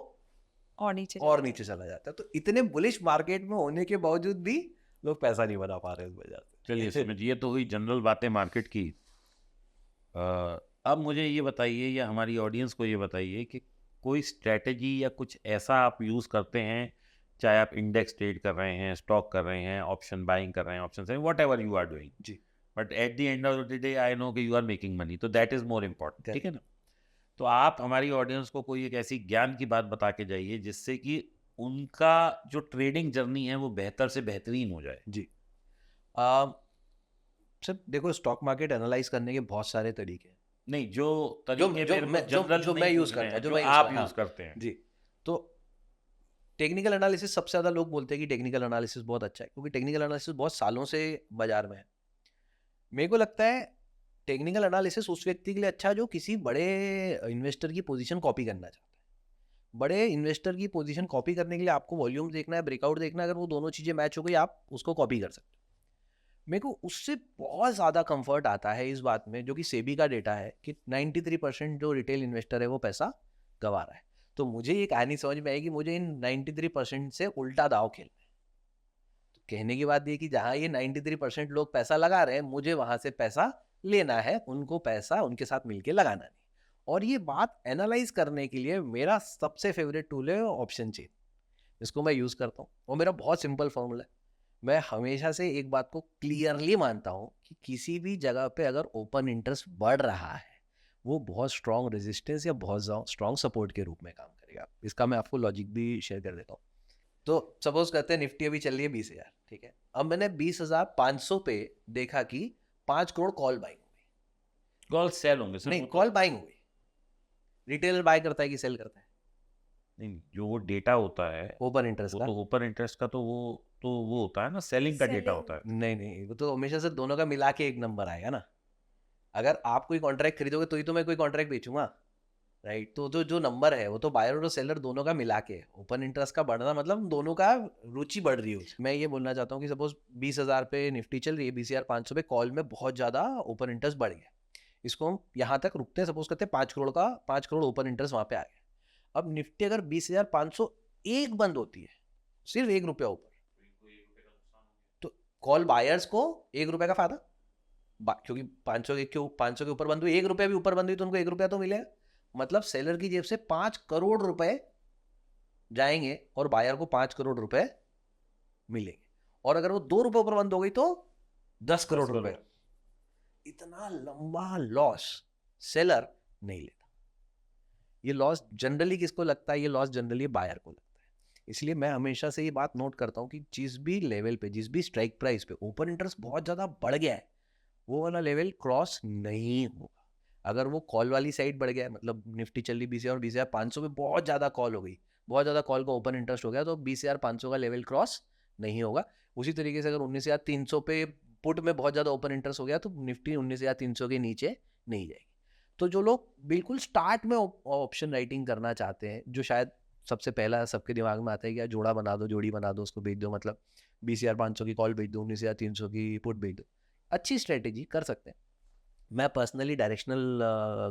और नीचे और नीचे चला जाता है। तो इतने बुलिश मार्केट में होने के बावजूद भी लोग पैसा नहीं बना पा रहे उस बाजार से। चलिए सुमित जी, ये तो हुई जनरल बातें मार्केट की। अब मुझे ये बताइए, या हमारी ऑडियंस को ये बताइए कि कोई स्ट्रेटजी या कुछ ऐसा आप यूज़ करते हैं, चाहे आप इंडेक्स ट्रेड कर रहे हैं, स्टॉक कर रहे हैं, ऑप्शन बाइंग कर रहे हैं, option selling, what you are doing, जी but at the end of the day I know कि यू आर मेकिंग मनी, तो दैट इज़ मोर इम्पॉर्टेंट, ठीक है ना? तो आप हमारी ऑडियंस को कोई एक ऐसी ज्ञान की बात बता के जाइए जिससे कि उनका जो ट्रेडिंग जर्नी है वो बेहतर से बेहतरीन हो जाए। जी सर देखो, स्टॉक मार्केट एनालाइज करने के बहुत सारे तरीके हैं। नहीं, जो तरीके मेरे को जनरल जो नहीं मैं यूज पूछने करता हैं, हूँ, जो जो मैं आप यूज़ करते हैं। जी। तो टेक्निकल एनालिसिस, सबसे ज़्यादा लोग बोलते हैं कि टेक्निकल एनालिसिस बहुत अच्छा है क्योंकि टेक्निकल एनालिसिस बहुत सालों से बाजार में है। मेरे को लगता है टेक्निकल एनालिसिस उस व्यक्ति के लिए अच्छा है जो किसी बड़े इन्वेस्टर की पोजीशन कॉपी करना चाहता है। बड़े इन्वेस्टर की पोजीशन कॉपी करने के लिए आपको वॉल्यूम देखना है, ब्रेकआउट देखना है। अगर वो दोनों चीज़ें मैच हो गई, आप उसको कॉपी कर सकते हो। मेरे को उससे बहुत ज़्यादा कंफर्ट आता है इस बात में, जो कि सेबी का डेटा है कि 93% जो रिटेल इन्वेस्टर है वो पैसा गंवा रहा है। तो मुझे ये कहानी समझ में आई कि मुझे इन 93% से उल्टा दाव खेलना है। तो कहने की बात ये कि जहाँ ये 93% लोग पैसा लगा रहे हैं, मुझे वहाँ से पैसा लेना है, उनको पैसा उनके साथ मिलके लगाना नहीं। और ये बात एनालाइज करने के लिए मेरा सबसे फेवरेट टूल है ऑप्शन चेन, इसको मैं यूज़ करता हूँ। और मेरा बहुत सिंपल फॉर्मूला है। मैं हमेशा से एक बात को क्लियरली मानता हूँ कि किसी भी जगह पे अगर ओपन इंटरेस्ट बढ़ रहा है, वो बहुत स्ट्रॉन्ग रेजिस्टेंस या बहुत स्ट्रॉन्ग सपोर्ट के रूप में काम करेगा। इसका मैं आपको लॉजिक भी शेयर कर देता हूँ। तो सपोज करते हैं निफ्टी अभी चल रही है 20,000, ठीक है। अब मैंने 20,500 पे देखा कि 5 करोड़ कॉल बाइंग हुई। कॉल सेल होंगे सर? नहीं, कॉल बाइंग हुई। रिटेलर बाय करता है कि सेल करता है? नहीं, जो वो डेटा होता है ओपन इंटरेस्ट वो का। तो ओपन इंटरेस्ट का, तो वो होता है ना, सेलिंग का डेटा होता है। नहीं, वो तो हमेशा से दोनों का मिला के एक नंबर आएगा ना। अगर आप कोई कॉन्ट्रैक्ट खरीदोगे तो ही तो मैं कोई कॉन्ट्रैक्ट बेचूंगा। राइट। तो जो नंबर है वो तो बायर और सेलर दोनों का मिला के ओपन इंटरेस्ट का बढ़ना मतलब दोनों का रुचि बढ़ रही है उसमें। मैं ये बोलना चाहता हूँ कि सपोज 20,000 पे निफ्टी चल रही है, 20,500 पे कॉल में बहुत ज़्यादा ओपन इंटरेस्ट बढ़ गया, इसको हम यहाँ तक रुकते हैं, सपोज करते हैं 5 करोड़ ओपन इंटरेस्ट वहाँ पे आ गया। अब निफ्टी अगर 20,500 एक बंद होती है, सिर्फ ₹1 ऊपर, तो कॉल बायर्स को ₹1 का फायदा, क्योंकि 500 के ऊपर बंद हुई, ₹1 भी ऊपर बंद हुई तो उनको ₹1 तो मिलेगा। मतलब सेलर की जेब से 5 करोड़ रुपए जाएंगे और बायर को 5 करोड़ रुपए मिलेंगे। और अगर वो ₹2 ऊपर बंद हो गई तो 10 करोड़ रुपए। इतना लंबा लॉस सेलर नहीं लेता। ये लॉस जनरली किसको लगता है? ये लॉस जनरली बायर को लगता है। इसलिए मैं हमेशा से ये बात नोट करता हूँ कि जिस भी लेवल पे, जिस भी स्ट्राइक प्राइस पे ओपन इंटरेस्ट बहुत ज़्यादा बढ़ गया है, वो वाला लेवल क्रॉस नहीं होगा। अगर वो कॉल वाली साइड बढ़ गया, मतलब निफ्टी चल रही 20,000 और 20,500 पे बहुत ज़्यादा कॉल हो गई, बहुत ज़्यादा कॉल का ओपन इंटरेस्ट हो गया, तो 20,500 का लेवल क्रॉस नहीं होगा। उसी तरीके से अगर 19,300 पे पुट में बहुत ज़्यादा ओपन इंटरेस्ट हो गया तो निफ्टी 19,300 के नीचे नहीं जाएगी। तो जो लोग बिल्कुल स्टार्ट में ऑप्शन राइटिंग करना चाहते हैं, जो शायद सबसे पहला सबके दिमाग में आता है कि यार जोड़ा बना दो, जोड़ी बना दो, उसको बेच दो, मतलब 20,500 की कॉल बेच दो, 19,300 की पुट बेच दो, अच्छी स्ट्रेटेजी कर सकते हैं। मैं पर्सनली डायरेक्शनल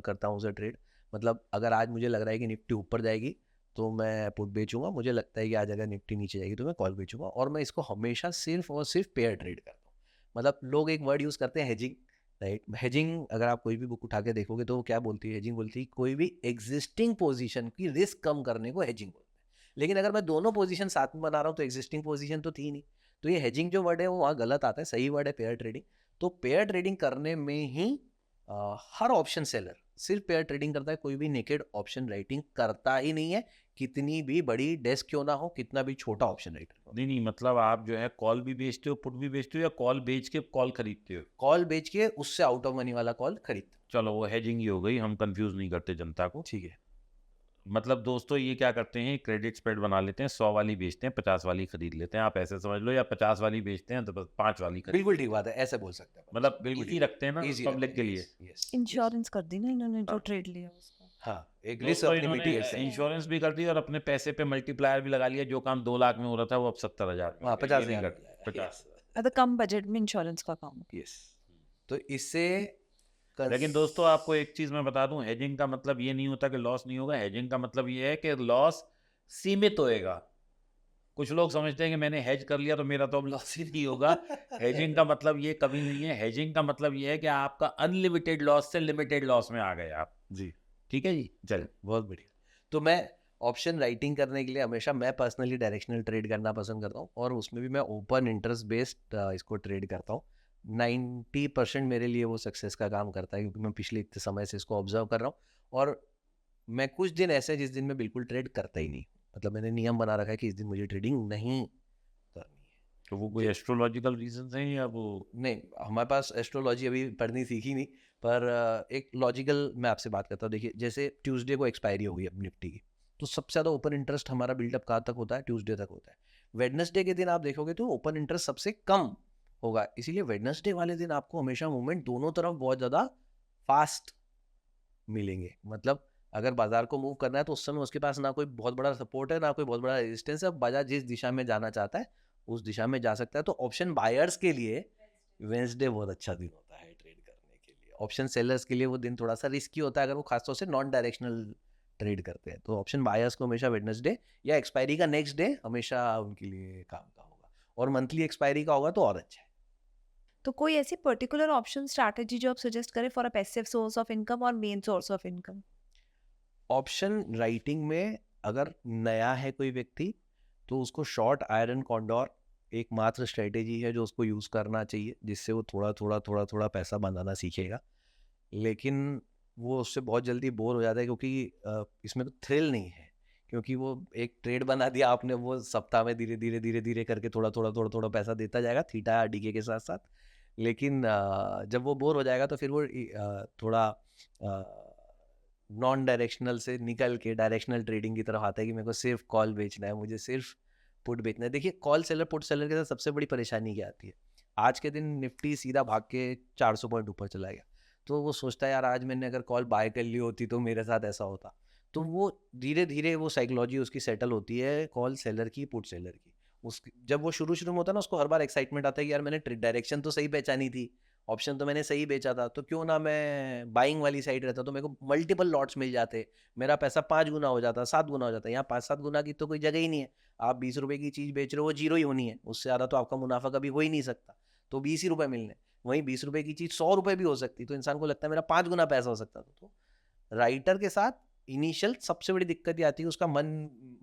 करता हूँ उसे ट्रेड। मतलब अगर आज मुझे लग रहा है कि निफ्टी ऊपर जाएगी तो मैं पुट बेचूंगा, मुझे लगता है कि आज अगर निफ्टी नीचे जाएगी तो मैं कॉल बेचूंगा, और मैं इसको हमेशा सिर्फ और सिर्फ पेयर ट्रेड करता हूँ। मतलब लोग एक वर्ड यूज़ करते हैं हेजिंग, राइट। हेजिंग अगर आप कोई भी बुक उठा के देखोगे तो वो क्या बोलती है? हेजिंग बोलती है कोई भी एग्जिस्टिंग पोजीशन की रिस्क कम करने को हेजिंग बोलते हैं। लेकिन अगर मैं दोनों पोजीशन साथ में बना रहा हूँ तो एग्जिस्टिंग पोजीशन तो थी नहीं, तो ये हेजिंग जो वर्ड है वो वहाँ गलत आता है। सही वर्ड है पेयर ट्रेडिंग। तो पेयर ट्रेडिंग करने में ही हर ऑप्शन सेलर सिर्फ पेयर ट्रेडिंग करता है, कोई भी नेकेड ऑप्शन राइटिंग करता ही नहीं है, कितनी भी बड़ी डेस्क क्यों ना हो, कितना भी छोटा ऑप्शन राइटर हो। नहीं मतलब आप जो है कॉल भी बेचते हो, पुट भी बेचते हो, या कॉल बेच के कॉल खरीदते हो? कॉल बेच के उससे आउट ऑफ मनी वाला कॉल खरीदते। चलो वो हेजिंग ही हो गई, हम कंफ्यूज नहीं करते जनता को। ठीक है। मतलब दोस्तों ये क्या करते हैं, क्रेडिट स्प्रेड बना लेते हैं, 100 वाली बेचते हैं, 50 वाली खरीद लेते हैं, आप ऐसे समझ लो, या 50 वाली बेचते हैं तो बस 5 वाली खरीद। बिल्कुल ठीक बात है, ऐसे बोल सकते हैं। मतलब बिल्कुल ही रखते हैं ना Easy पब्लिक रखते के हैं, लिए। yes, yes, इंश्योरेंस कर दी ना इन्होंने जो हाँ। ट्रेड लिया उसका। हाँ, एक दोस्तों रिस्क अपनी इन्होंने मिटी है। इंश्योरेंस भी कर दिया और अपने पैसे पे मल्टीप्लायर भी लगा लिया। जो काम 2 लाख में हो रहा था वो अब 70,000 में हाँ, हो गया। ये 50,000 भी कर- 50। मतलब कम बजट में इंश्योरेंस का काम। यस। तो इससे लेकिन दोस्तों आपको एक चीज मैं बता दूं, हेजिंग का मतलब ये नहीं होता कि लॉस नहीं होगा। हेजिंग का मतलब ये है कि लॉस सीमित होएगा। कुछ लोग समझते हैं कि मैंने हेज कर लिया तो मेरा तो अब लॉस ही नहीं होगा। हेजिंग का मतलब ये कभी नहीं है। हेजिंग का मतलब ये है कि आपका अनलिमिटेड लॉस से लिमिटेड लॉस में आ गए आप। जी, ठीक है जी, चल बहुत बढ़िया। तो मैं ऑप्शन राइटिंग करने के लिए हमेशा मैं पर्सनली डायरेक्शनल ट्रेड करना पसंद करता हूँ, और उसमें भी मैं ओपन इंटरेस्ट बेस्ड इसको ट्रेड करता हूँ। 90% मेरे लिए वो सक्सेस का काम करता है, क्योंकि मैं पिछले इतने समय से इसको ऑब्जर्व कर रहा हूँ। और मैं कुछ दिन ऐसे हैं जिस दिन मैं बिल्कुल ट्रेड करता ही नहीं। मतलब मैंने नियम बना रखा है कि इस दिन मुझे ट्रेडिंग नहीं करनी है। तो वो कोई एस्ट्रोलॉजिकल रीजन है या वो? नहीं, हमारे पास एस्ट्रोलॉजी अभी पढ़नी सीखी नहीं, पर एक लॉजिकल मैं आपसे बात करता हूँ। देखिए, जैसे ट्यूसडे को एक्सपायरी हो गई अब निफ्टी की, तो सबसे ज़्यादा ओपन इंटरेस्ट हमारा बिल्डअप कहाँ तक होता है? ट्यूसडे तक होता है। वेडनेसडे के दिन आप देखोगे तो ओपन इंटरेस्ट सबसे कम होगा, इसीलिए वेडनेसडे वाले दिन आपको हमेशा मूवमेंट दोनों तरफ बहुत ज़्यादा फास्ट मिलेंगे। मतलब अगर बाजार को मूव करना है तो उस समय उसके पास ना कोई बहुत बड़ा सपोर्ट है, ना कोई बहुत बड़ा रेजिस्टेंस है। बाजार जिस दिशा में जाना चाहता है उस दिशा में जा सकता है। तो ऑप्शन बायर्स के लिए वेंसडे बहुत अच्छा दिन होता है ट्रेड करने के लिए। ऑप्शन सेलर्स के लिए वो दिन थोड़ा सा रिस्की होता है, अगर वो खासतौर से नॉन डायरेक्शनल ट्रेड करते हैं। तो ऑप्शन बायर्स को हमेशा वेडनेसडे या एक्सपायरी का नेक्स्ट डे हमेशा उनके लिए काम का होगा, और मंथली एक्सपायरी का होगा तो और अच्छा है। तो कोई ऐसी पर्टिकुलर ऑप्शन स्ट्रैटेजी जो आप सजेस्ट करें for a passive source of income और main source of income? Option writing में अगर नया है कोई व्यक्ति तो उसको शॉर्ट आयरन कॉन्डोर एकमात्र स्ट्रेटेजी है जो उसको यूज़ करना चाहिए, जिससे वो थोड़ा पैसा बनाना सीखेगा। लेकिन वो उससे बहुत जल्दी बोर हो जाता है, क्योंकि इसमें तो थ्रिल नहीं है। क्योंकि वो एक ट्रेड बना दिया आपने, वो सप्ताह में धीरे धीरे करके थोड़ा पैसा देता जाएगा थीटा डीके के साथ साथ। लेकिन जब वो बोर हो जाएगा तो फिर वो थोड़ा नॉन डायरेक्शनल से निकल के डायरेक्शनल ट्रेडिंग की तरफ आता है कि मेरे को सिर्फ कॉल बेचना है, मुझे सिर्फ पुट बेचना है। देखिए, कॉल सेलर पुट सेलर के साथ सबसे बड़ी परेशानी क्या आती है? आज के दिन निफ्टी सीधा भाग के 400 पॉइंट ऊपर चला गया, तो वो सोचता है यार आज मैंने अगर कॉल बाय कर ली होती तो मेरे साथ ऐसा होता। तो वो धीरे धीरे वो साइकोलॉजी उसकी सेटल होती है कॉल सेलर की, पुट सेलर की। उस जब वो शुरू शुरू में होता है ना, उसको हर बार एक्साइटमेंट आता है कि यार मैंने डायरेक्शन तो सही पहचानी थी, ऑप्शन तो मैंने सही बेचा था, तो क्यों ना मैं बाइंग वाली साइड रहता तो मेरे को मल्टीपल लॉट्स मिल जाते, मेरा पैसा 5 गुना हो जाता, 7 गुना हो जाता। यहाँ 5-7 गुना की तो कोई जगह ही नहीं है। आप 20 रुपए की चीज़ बेच रहे हो, वो जीरो ही होनी है, उससे ज़्यादा तो आपका मुनाफा कभी हो ही नहीं सकता, तो 20 ही रुपए मिलने। वहीं 20 रुपए की चीज़ 100 रुपए भी हो सकती, तो इंसान को लगता है मेरा 5 गुना पैसा हो सकता था। तो राइटर के साथ इनिशियल सबसे बड़ी दिक्कत ये आती है, उसका मन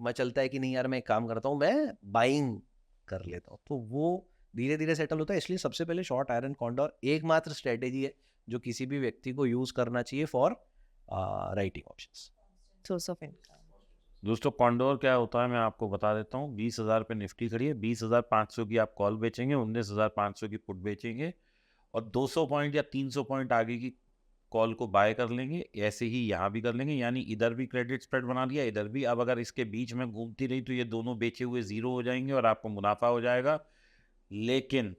मचलता है कि नहीं यार मैं एक काम करता हूँ, मैं बाइंग कर लेता हूँ, तो वो धीरे धीरे सेटल होता है। इसलिए सबसे पहले शॉर्ट आयरन कॉन्डोर एकमात्र स्ट्रेटेजी है जो किसी भी व्यक्ति को यूज करना चाहिए for writing options. Source of income. दोस्तों कॉन्डोर क्या होता है मैं आपको बता देता हूँ। 20,000 पे निफ्टी खड़ी है, 20,500 की आप कॉल बेचेंगे, 19,500 की पुट बेचेंगे और 200 पॉइंट या 300 पॉइंट आगे की कॉल को बाय कर लेंगे। ऐसे ही यहाँ भी कर लेंगे, यानी इधर भी क्रेडिट स्प्रेड बना लिया, इधर भी। अब अगर इसके बीच में घूमती रही तो ये दोनों बेचे हुए जीरो हो जाएंगे और आपको मुनाफा हो जाएगा। लेकिन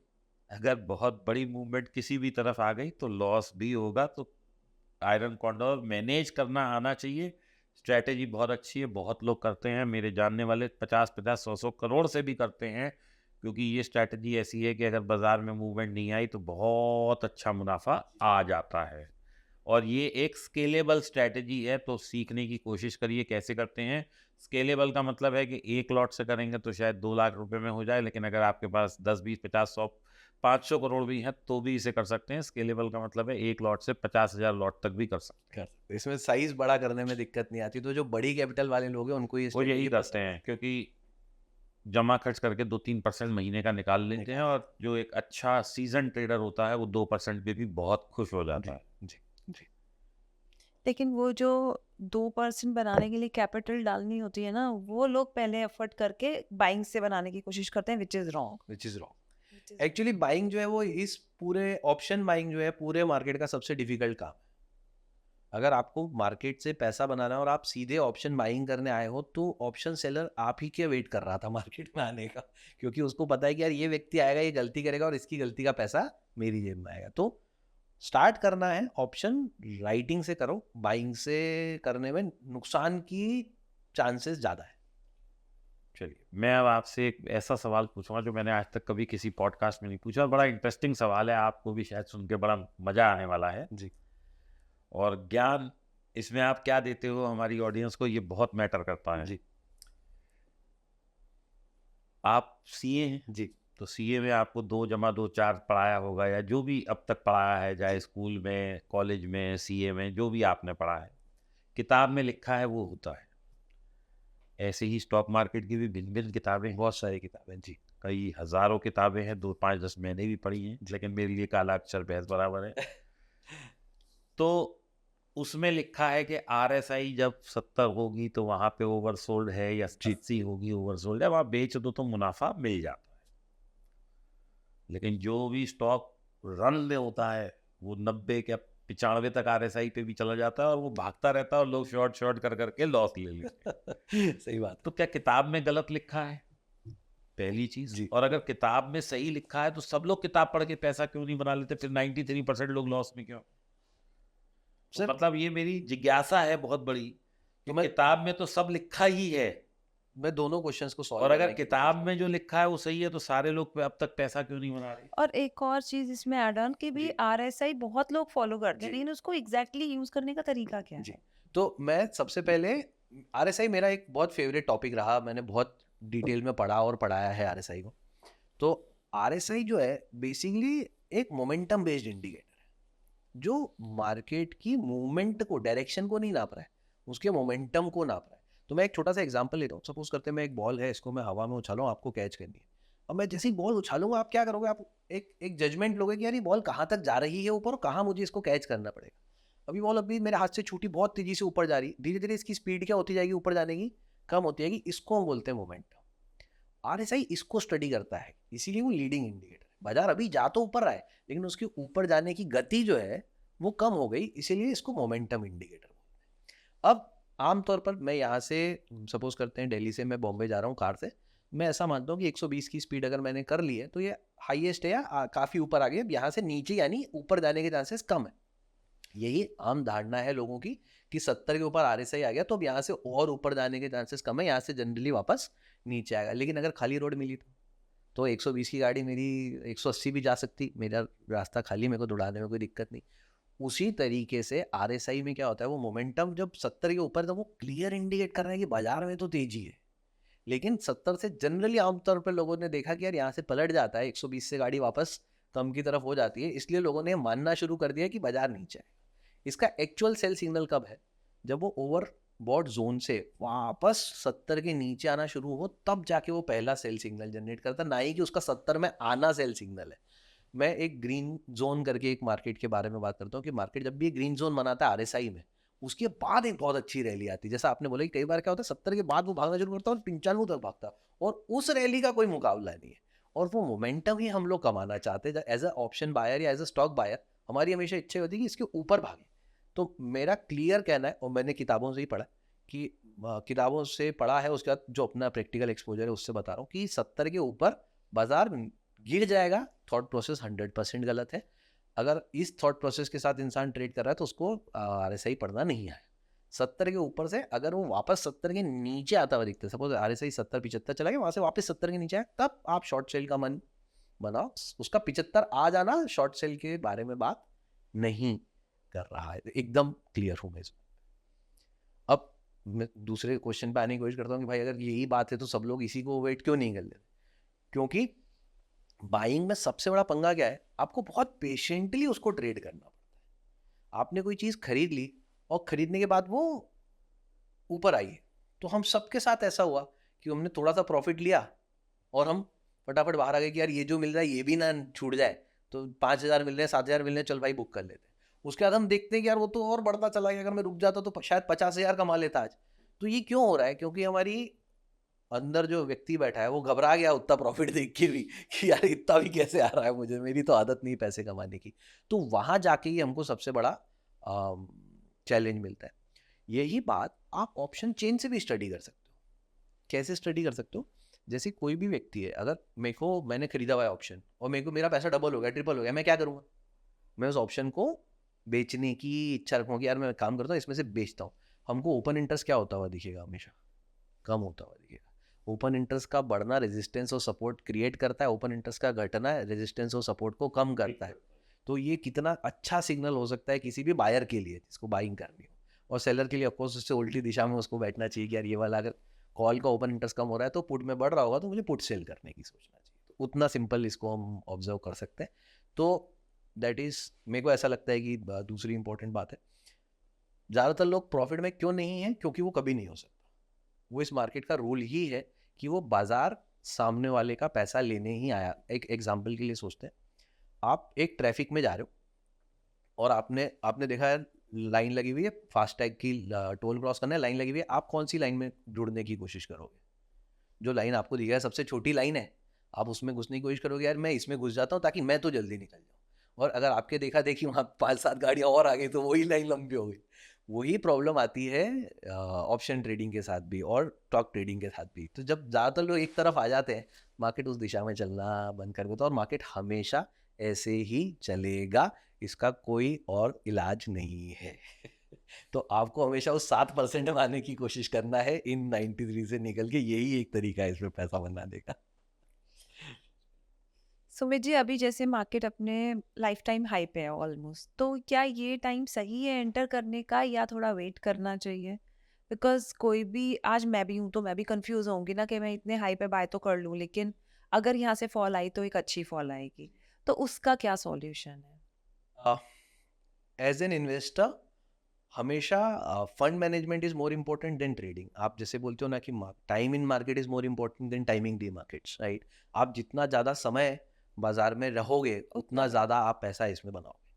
अगर बहुत बड़ी मूवमेंट किसी भी तरफ आ गई तो लॉस भी होगा। तो आयरन कॉन्डोर मैनेज करना आना चाहिए। स्ट्रैटेजी बहुत अच्छी है, बहुत लोग करते हैं, मेरे जानने वाले 50-50, 100-100 करोड़ से भी करते हैं, क्योंकि ये स्ट्रैटेजी ऐसी है कि अगर बाजार में मूवमेंट नहीं आई तो बहुत अच्छा मुनाफा आ जाता है। और ये एक स्केलेबल स्ट्रैटेजी है, तो सीखने की कोशिश करिए कैसे करते हैं। स्केलेबल का मतलब है कि एक लॉट से करेंगे तो शायद 2 लाख रुपए में हो जाए, लेकिन अगर आपके पास 10, 20, 50, 100, 500 करोड़ भी हैं तो भी इसे कर सकते हैं। स्केलेबल का मतलब है एक लॉट से 50,000 लॉट तक भी कर सकते हैं। इसमें साइज बड़ा करने में दिक्कत नहीं आती, तो जो बड़ी कैपिटल वाले लोग हैं उनको ये वो यही strategy करते हैं, क्योंकि जमा खर्च करके 2-3% महीने का निकाल लेते हैं, और जो एक अच्छा सीजन ट्रेडर होता है वो 2% पे भी बहुत खुश हो जाता है। जी जी। लेकिन वो जो 2% बनाने के लिए कैपिटल डालनी होती है ना, वो लोग पहले एफर्ट करके बाइंग से बनाने की कोशिश करते हैं, which is wrong. Which is wrong. Actually buying जो है वो इस पूरे ऑप्शन बाइंग जो है पूरे मार्केट का सबसे डिफिकल्ट काम है। अगर आपको मार्केट से पैसा बनाना है और आप सीधे ऑप्शन बाइंग करने आए हो, तो ऑप्शन सेलर आप ही के वेट कर रहा था मार्केट में आने का, क्योंकि उसको पता है कि यार ये व्यक्ति आएगा, ये गलती करेगा और इसकी गलती का पैसा मेरी जेब में आएगा। तो स्टार्ट करना है ऑप्शन राइटिंग से करो, बाइंग से करने में नुकसान की चांसेस ज़्यादा है। चलिए, मैं अब आपसे एक ऐसा सवाल पूछूंगा जो मैंने आज तक कभी किसी पॉडकास्ट में नहीं पूछा, और बड़ा इंटरेस्टिंग सवाल है, आपको भी शायद सुन के बड़ा मजा आने वाला है। जी। और ज्ञान इसमें आप क्या देते हो हमारी ऑडियंस को, ये बहुत मैटर करता है। जी आप सीए हैं जी तो सीए में आपको 2 जमा 2 4 पढ़ाया होगा, या जो भी अब तक पढ़ाया है, चाहे स्कूल में, कॉलेज में, सीए में, जो भी आपने पढ़ा है, किताब में लिखा है वो होता है। ऐसे ही स्टॉक मार्केट की भी भिन्न भिन्न किताबें हैं, बहुत सारी किताबें। जी कई हजारों किताबें हैं, 2, 5, 10 मैंने भी पढ़ी हैं, लेकिन मेरे लिए काला अक्षर भैंस बराबर है। तो उसमें लिखा है कि आरएसआई जब 70 होगी तो वहां पे ओवरसोल्ड है, या 80 होगी ओवरसोल्ड है, वहां बेच दो तो मुनाफा मिल जाता है। लेकिन जो भी स्टॉक रन में होता है वो 90 या 95 तक आरएसआई पे भी चला जाता है, और वो भागता रहता है और लोग शॉर्ट शॉर्ट कर करके लॉस ले लेते हैं। सही बात। तो क्या किताब में गलत लिखा है? पहली चीज। जी। और अगर किताब में सही लिखा है तो सब लोग किताब पढ़ के पैसा क्यों नहीं बना लेते? फिर 93% लोग लॉस में क्यों? तो मतलब ये मेरी जिज्ञासा है बहुत बड़ी कि किताब में तो सब लिखा ही है, मैं दोनों क्वेश्चंस को सॉल्व और अगर किताब में जो लिखा है वो सही है तो सारे लोग अब तक पैसा क्यों नहीं बना रहे? और एक और चीज इसमें ऐड ऑन कि भी आरएसआई बहुत लोग फॉलो करते हैं, जी। लेकिन उसको एग्जैक्टली यूज करने का तरीका क्या जी। है? तो मैं सबसे पहले, आरएसआई मेरा एक बहुत फेवरेट टॉपिक रहा, मैंने बहुत डिटेल में पढ़ा और पढ़ाया है आरएसआई को। तो आरएसआई जो है बेसिकली एक मोमेंटम बेस्ड इंडिकेटर है, जो मार्केट की मूवमेंट को, डायरेक्शन को नहीं नाप रहा है, उसके मोमेंटम को नाप रहा है। तो मैं एक छोटा सा एग्जांपल लेता हूँ। सपोज करते हैं मैं एक बॉल है, इसको मैं हवा में उछालूँ, आपको कैच करनी है। अब मैं जैसे ही बॉल उछालूंगा, आप क्या करोगे? आप एक जजमेंट लोगे कि यार ये बॉल कहाँ तक जा रही है ऊपर, और कहाँ मुझे इसको कैच करना पड़ेगा। अभी बॉल अभी मेरे हाथ से छूटी, बहुत तेजी से ऊपर जा रही, धीरे धीरे इसकी स्पीड क्या होती जाएगी ऊपर जाने की? कम होती जाएगी। इसको हम बोलते हैं मोमेंटम। आरएसआई इसको स्टडी करता है, इसीलिए वो लीडिंग इंडिकेटर है। बाजार अभी जा तो ऊपर रहा है, लेकिन उसके ऊपर जाने की गति जो है वो कम हो गई, इसीलिए इसको मोमेंटम इंडिकेटर बोलते हैं। अब आमतौर पर मैं यहाँ से, सपोज करते हैं दिल्ली से मैं बॉम्बे जा रहा हूँ कार से, मैं ऐसा मानता हूँ कि 120 की स्पीड अगर मैंने कर ली है तो ये हाईएस्ट है या काफ़ी ऊपर आ गया। यहाँ से नीचे यानी ऊपर जाने के चांसेस कम है। यही आम धारणा है लोगों की कि 70 के ऊपर आरएसआई आ गया तो अब यहाँ से और ऊपर जाने के चांसेस कम है, यहाँ से जनरली वापस नीचे आएगा। लेकिन अगर खाली रोड मिली तो 120 की गाड़ी मेरी 180 भी जा सकती, मेरा रास्ता खाली, मेरे को दौड़ाने में कोई दिक्कत नहीं। उसी तरीके से आरएसआई में क्या होता है, वो मोमेंटम जब 70 के ऊपर, तो वो क्लियर इंडिकेट कर रहा है कि बाजार में तो तेजी है। लेकिन 70 से जनरली आमतौर पर लोगों ने देखा कि यार यहाँ से पलट जाता है, 120 से गाड़ी वापस कम की तरफ हो जाती है, इसलिए लोगों ने मानना शुरू कर दिया कि बाजार नीचे है। इसका एक्चुअल सेल सिग्नल कब है, जब वो ओवरबॉट जोन से वापस 70 के नीचे आना शुरू हो, तब जाके वो पहला सेल सिग्नल जनरेट करता, ना ही कि उसका 70 में आना सेल सिग्नल है। मैं एक ग्रीन जोन करके एक मार्केट के बारे में बात करता हूँ कि मार्केट जब भी ग्रीन जोन बनाता है आरएसआई में, उसके बाद एक बहुत अच्छी रैली आती है। जैसा आपने बोला कि कई बार क्या होता है 70 के बाद वो भागना शुरू करता है और 95 तक भागता है, और उस रैली का कोई मुकाबला नहीं है। और वो मोमेंटम ही हम लोग कमाना चाहते हैं एज अ ऑप्शन बायर या एज अ स्टॉक बायर। हमारी हमेशा इच्छा होती है कि इसके ऊपर भागे। तो मेरा क्लियर कहना है, और मैंने किताबों से ही पढ़ा कि किताबों से पढ़ा है, उसके बाद जो अपना प्रैक्टिकल एक्सपोजर है उससे बता रहा हूँ कि 70 के ऊपर बाजार गिर जाएगा। थॉट प्रोसेस 100% गलत है। अगर इस थॉट प्रोसेस के साथ इंसान ट्रेड कर रहा है तो उसको आरएसआई पढ़ना नहीं है। 70 के ऊपर से अगर वो वापस 70 के नीचे आता हुआ दिखता है, सपोज आरएसआई 70-75 चला गया, वहां से वापस 70 के नीचे आए, तब आप शॉर्ट सेल का मन बनाओ। उसका 75 आ जाना शॉर्ट सेल के बारे में बात नहीं कर रहा है। एकदम क्लियर हूं मैं इसमें। अब मैं दूसरे क्वेश्चन पे आने की कोशिश करता हूँ कि भाई अगर यही बात है तो सब लोग इसी को वेट क्यों नहीं कर लेते? क्योंकि बाइंग में सबसे बड़ा पंगा क्या है, आपको बहुत पेशेंटली उसको ट्रेड करना पड़ता है। आपने कोई चीज खरीद ली और खरीदने के बाद वो ऊपर आई, तो हम सबके साथ ऐसा हुआ कि हमने थोड़ा सा प्रॉफिट लिया और हम फटाफट बाहर आ गए कि यार ये जो मिल रहा है ये भी ना छूट जाए, तो 5,000 मिल रहे हैं, 7,000 मिल रहे हैं, चल भाई बुक कर लेते हैं। उसके बाद हम देखते हैं कि यार वो तो और बढ़ता चला गया, अगर मैं रुक जाता तो शायद 50,000 कमा लेता आज। तो ये क्यों हो रहा है? क्योंकि हमारी अंदर जो व्यक्ति बैठा है वो घबरा गया उतना प्रॉफिट देख के भी कि यार इतना भी कैसे आ रहा है मुझे, मेरी तो आदत नहीं पैसे कमाने की। तो वहां जाके ही हमको सबसे बड़ा चैलेंज मिलता है। यही बात आप ऑप्शन चेन से भी स्टडी कर सकते हो। कैसे स्टडी कर सकते हो? जैसे कोई भी व्यक्ति है, अगर मैंने खरीदा हुआ है ऑप्शन और मेरा पैसा डबल हो गया, ट्रिपल हो गया, मैं क्या करूंगा? मैं उस ऑप्शन को बेचने की इच्छा रखूंगा कि यार मैं काम करता हूँ इसमें से बेचता हूँ। हमको ओपन इंटरेस्ट क्या होता हुआ दिखेगा? हमेशा कम होता हुआ दिखेगा। ओपन इंटरेस्ट का बढ़ना रेजिस्टेंस और सपोर्ट क्रिएट करता है, ओपन इंटरेस्ट का घटना रेजिस्टेंस और सपोर्ट को कम करता है। तो ये कितना अच्छा सिग्नल हो सकता है किसी भी बायर के लिए जिसको बाइंग करनी हो, और सेलर के लिए ऑफकोर्स उससे उल्टी दिशा में उसको बैठना चाहिए कि यार ये वाला अगर कॉल का ओपन इंटरेस्ट कम हो रहा है तो पुट में बढ़ रहा होगा तो मुझे पुट सेल करने की सोचना चाहिए। तो उतना सिंपल इसको हम ऑब्जर्व कर सकते हैं। तो दैट इज, मेरे को ऐसा लगता है कि दूसरी इंपॉर्टेंट बात है, ज़्यादातर लोग प्रॉफिट में क्यों नहीं है? क्योंकि वो कभी नहीं हो सकता। वो इस मार्केट का रूल ही है कि वो बाजार सामने वाले का पैसा लेने ही आया। एक एग्जाम्पल के लिए सोचते हैं, आप एक ट्रैफिक में जा रहे हो और आपने देखा है लाइन लगी हुई है, फास्टैग की टोल क्रॉस करना है, लाइन लगी हुई है। आप कौन सी लाइन में जुड़ने की कोशिश करोगे? जो लाइन आपको दिखा है सबसे छोटी लाइन है, आप उसमें घुसने की कोशिश करोगे, यार मैं इसमें घुस जाता हूँ ताकि मैं तो जल्दी निकल जाऊँ। और अगर आपके देखा देखी वहाँ 5-7 गाड़ियाँ और आ गई तो वही लाइन लंबी हो गई। वही प्रॉब्लम आती है ऑप्शन ट्रेडिंग के साथ भी और स्टॉक ट्रेडिंग के साथ भी। तो जब ज़्यादातर लोग एक तरफ आ जाते हैं, मार्केट उस दिशा में चलना बंद कर देता है और मार्केट हमेशा ऐसे ही चलेगा, इसका कोई और इलाज नहीं है। तो आपको हमेशा उस 7% में आने की कोशिश करना है इन 93 से निकल के, यही एक तरीका है इसमें पैसा बनाने का। सुमित जी, अभी जैसे मार्केट अपने लाइफ टाइम हाई पे है ऑलमोस्ट, तो क्या ये टाइम सही है एंटर करने का या थोड़ा वेट करना चाहिए? बिकॉज कोई भी, आज मैं भी हूँ तो मैं भी कंफ्यूज होंगी ना कि मैं इतने हाई पे बाय तो कर लूँ, लेकिन अगर यहाँ से फॉल आई तो एक अच्छी फॉल आएगी, तो उसका क्या सॉल्यूशन है? एज एन इन्वेस्टर हमेशा fund management is more important then trading. आप जैसे बोलते हो ना कि time in market is more important then timing the markets, right? आप जितना ज़्यादा समय बाजार में रहोगे उतना ज़्यादा आप पैसा इसमें बनाओगे।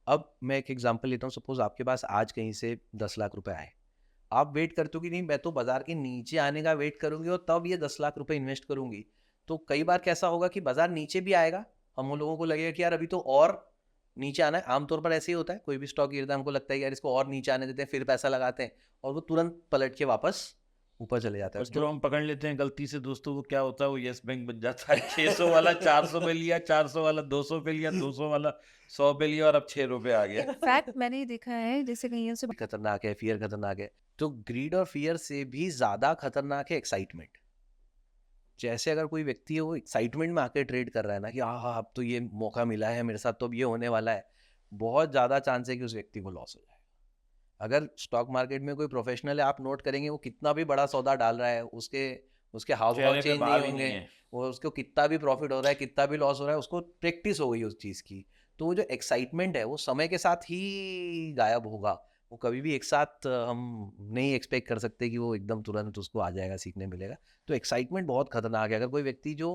अब मैं एक एग्जांपल लेता हूँ, सपोज आपके पास आज कहीं से 10 लाख रुपए आए, आप वेट करते हो कि नहीं मैं तो बाजार के नीचे आने का वेट करूंगी और तब ये 10 लाख रुपए इन्वेस्ट करूंगी। तो कई बार कैसा होगा कि बाजार नीचे भी आएगा, हम लोगों को लगेगा कि यार अभी तो और नीचे आना है। आमतौर पर ऐसे ही होता है, कोई भी स्टॉक गिरता है हमको लगता है यार इसको और नीचे आने देते हैं, फिर पैसा लगाते हैं और वो तुरंत पलट के वापस ऊपर चले जाता है। और जो हम पकड़ लेते हैं गलती से दोस्तों, वो क्या होता है, वो यस बैंक बन जाता है। 600 वाला 400 पे लिया, 400 वाला 200 पे लिया, 200 वाला 100 पे लिया और अब 6 रुपए आ गया। इनफैक्ट मैंने ये देखा है जैसे कहीं से खतरनाक है, फियर खतरनाक है। तो ग्रीड और फियर से भी ज्यादा खतरनाक है एक्साइटमेंट। जैसे अगर कोई व्यक्ति है वो एक्साइटमेंट में आके ट्रेड कर रहा है ना कि हाँ अब तो ये मौका मिला है मेरे साथ, तो अब ये होने वाला है, बहुत ज्यादा चांस है कि उस व्यक्ति को लॉस हो जाए। अगर स्टॉक मार्केट में कोई प्रोफेशनल है, आप नोट करेंगे वो कितना भी बड़ा सौदा डाल रहा है, उसके उसके हाव भाव चेहरे पे चेंज नहीं भाव ही होंगे, नहीं है। वो उसको कितना भी प्रॉफिट हो रहा है कितना भी लॉस हो रहा है, उसको प्रैक्टिस हो गई उस चीज़ की। तो वो जो एक्साइटमेंट है वो समय के साथ ही गायब होगा। वो कभी भी एक साथ हम नहीं एक्सपेक्ट कर सकते कि वो एकदम तुरंत उसको आ जाएगा, सीखने मिलेगा। तो एक्साइटमेंट बहुत खतरनाक है। अगर कोई व्यक्ति जो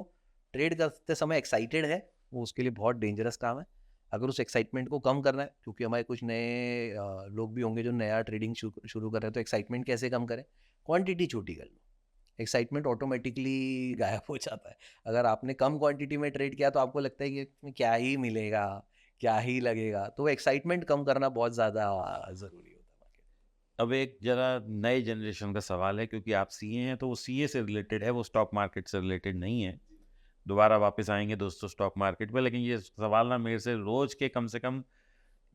ट्रेड करते समय एक्साइटेड है, वो उसके लिए बहुत डेंजरस काम है। अगर उस एक्साइटमेंट को कम करना है, क्योंकि हमारे कुछ नए लोग भी होंगे जो नया ट्रेडिंग शुरू कर रहे हैं, तो एक्साइटमेंट कैसे कम करें? क्वांटिटी छोटी कर लो, एक्साइटमेंट ऑटोमेटिकली गायब हो जाता है। अगर आपने कम क्वांटिटी में ट्रेड किया तो आपको लगता है कि इसमें क्या ही मिलेगा, क्या ही लगेगा, तो एक्साइटमेंट कम करना बहुत ज़्यादा ज़रूरी होता है। अब एक जरा नए जनरेशन का सवाल है, क्योंकि आप सीए हैं तो वो सीए से रिलेटेड है, वो स्टॉक मार्केट से रिलेटेड नहीं है। दोबारा वापस आएंगे दोस्तों स्टॉक मार्केट पे, लेकिन ये सवाल ना मेरे से रोज के कम से कम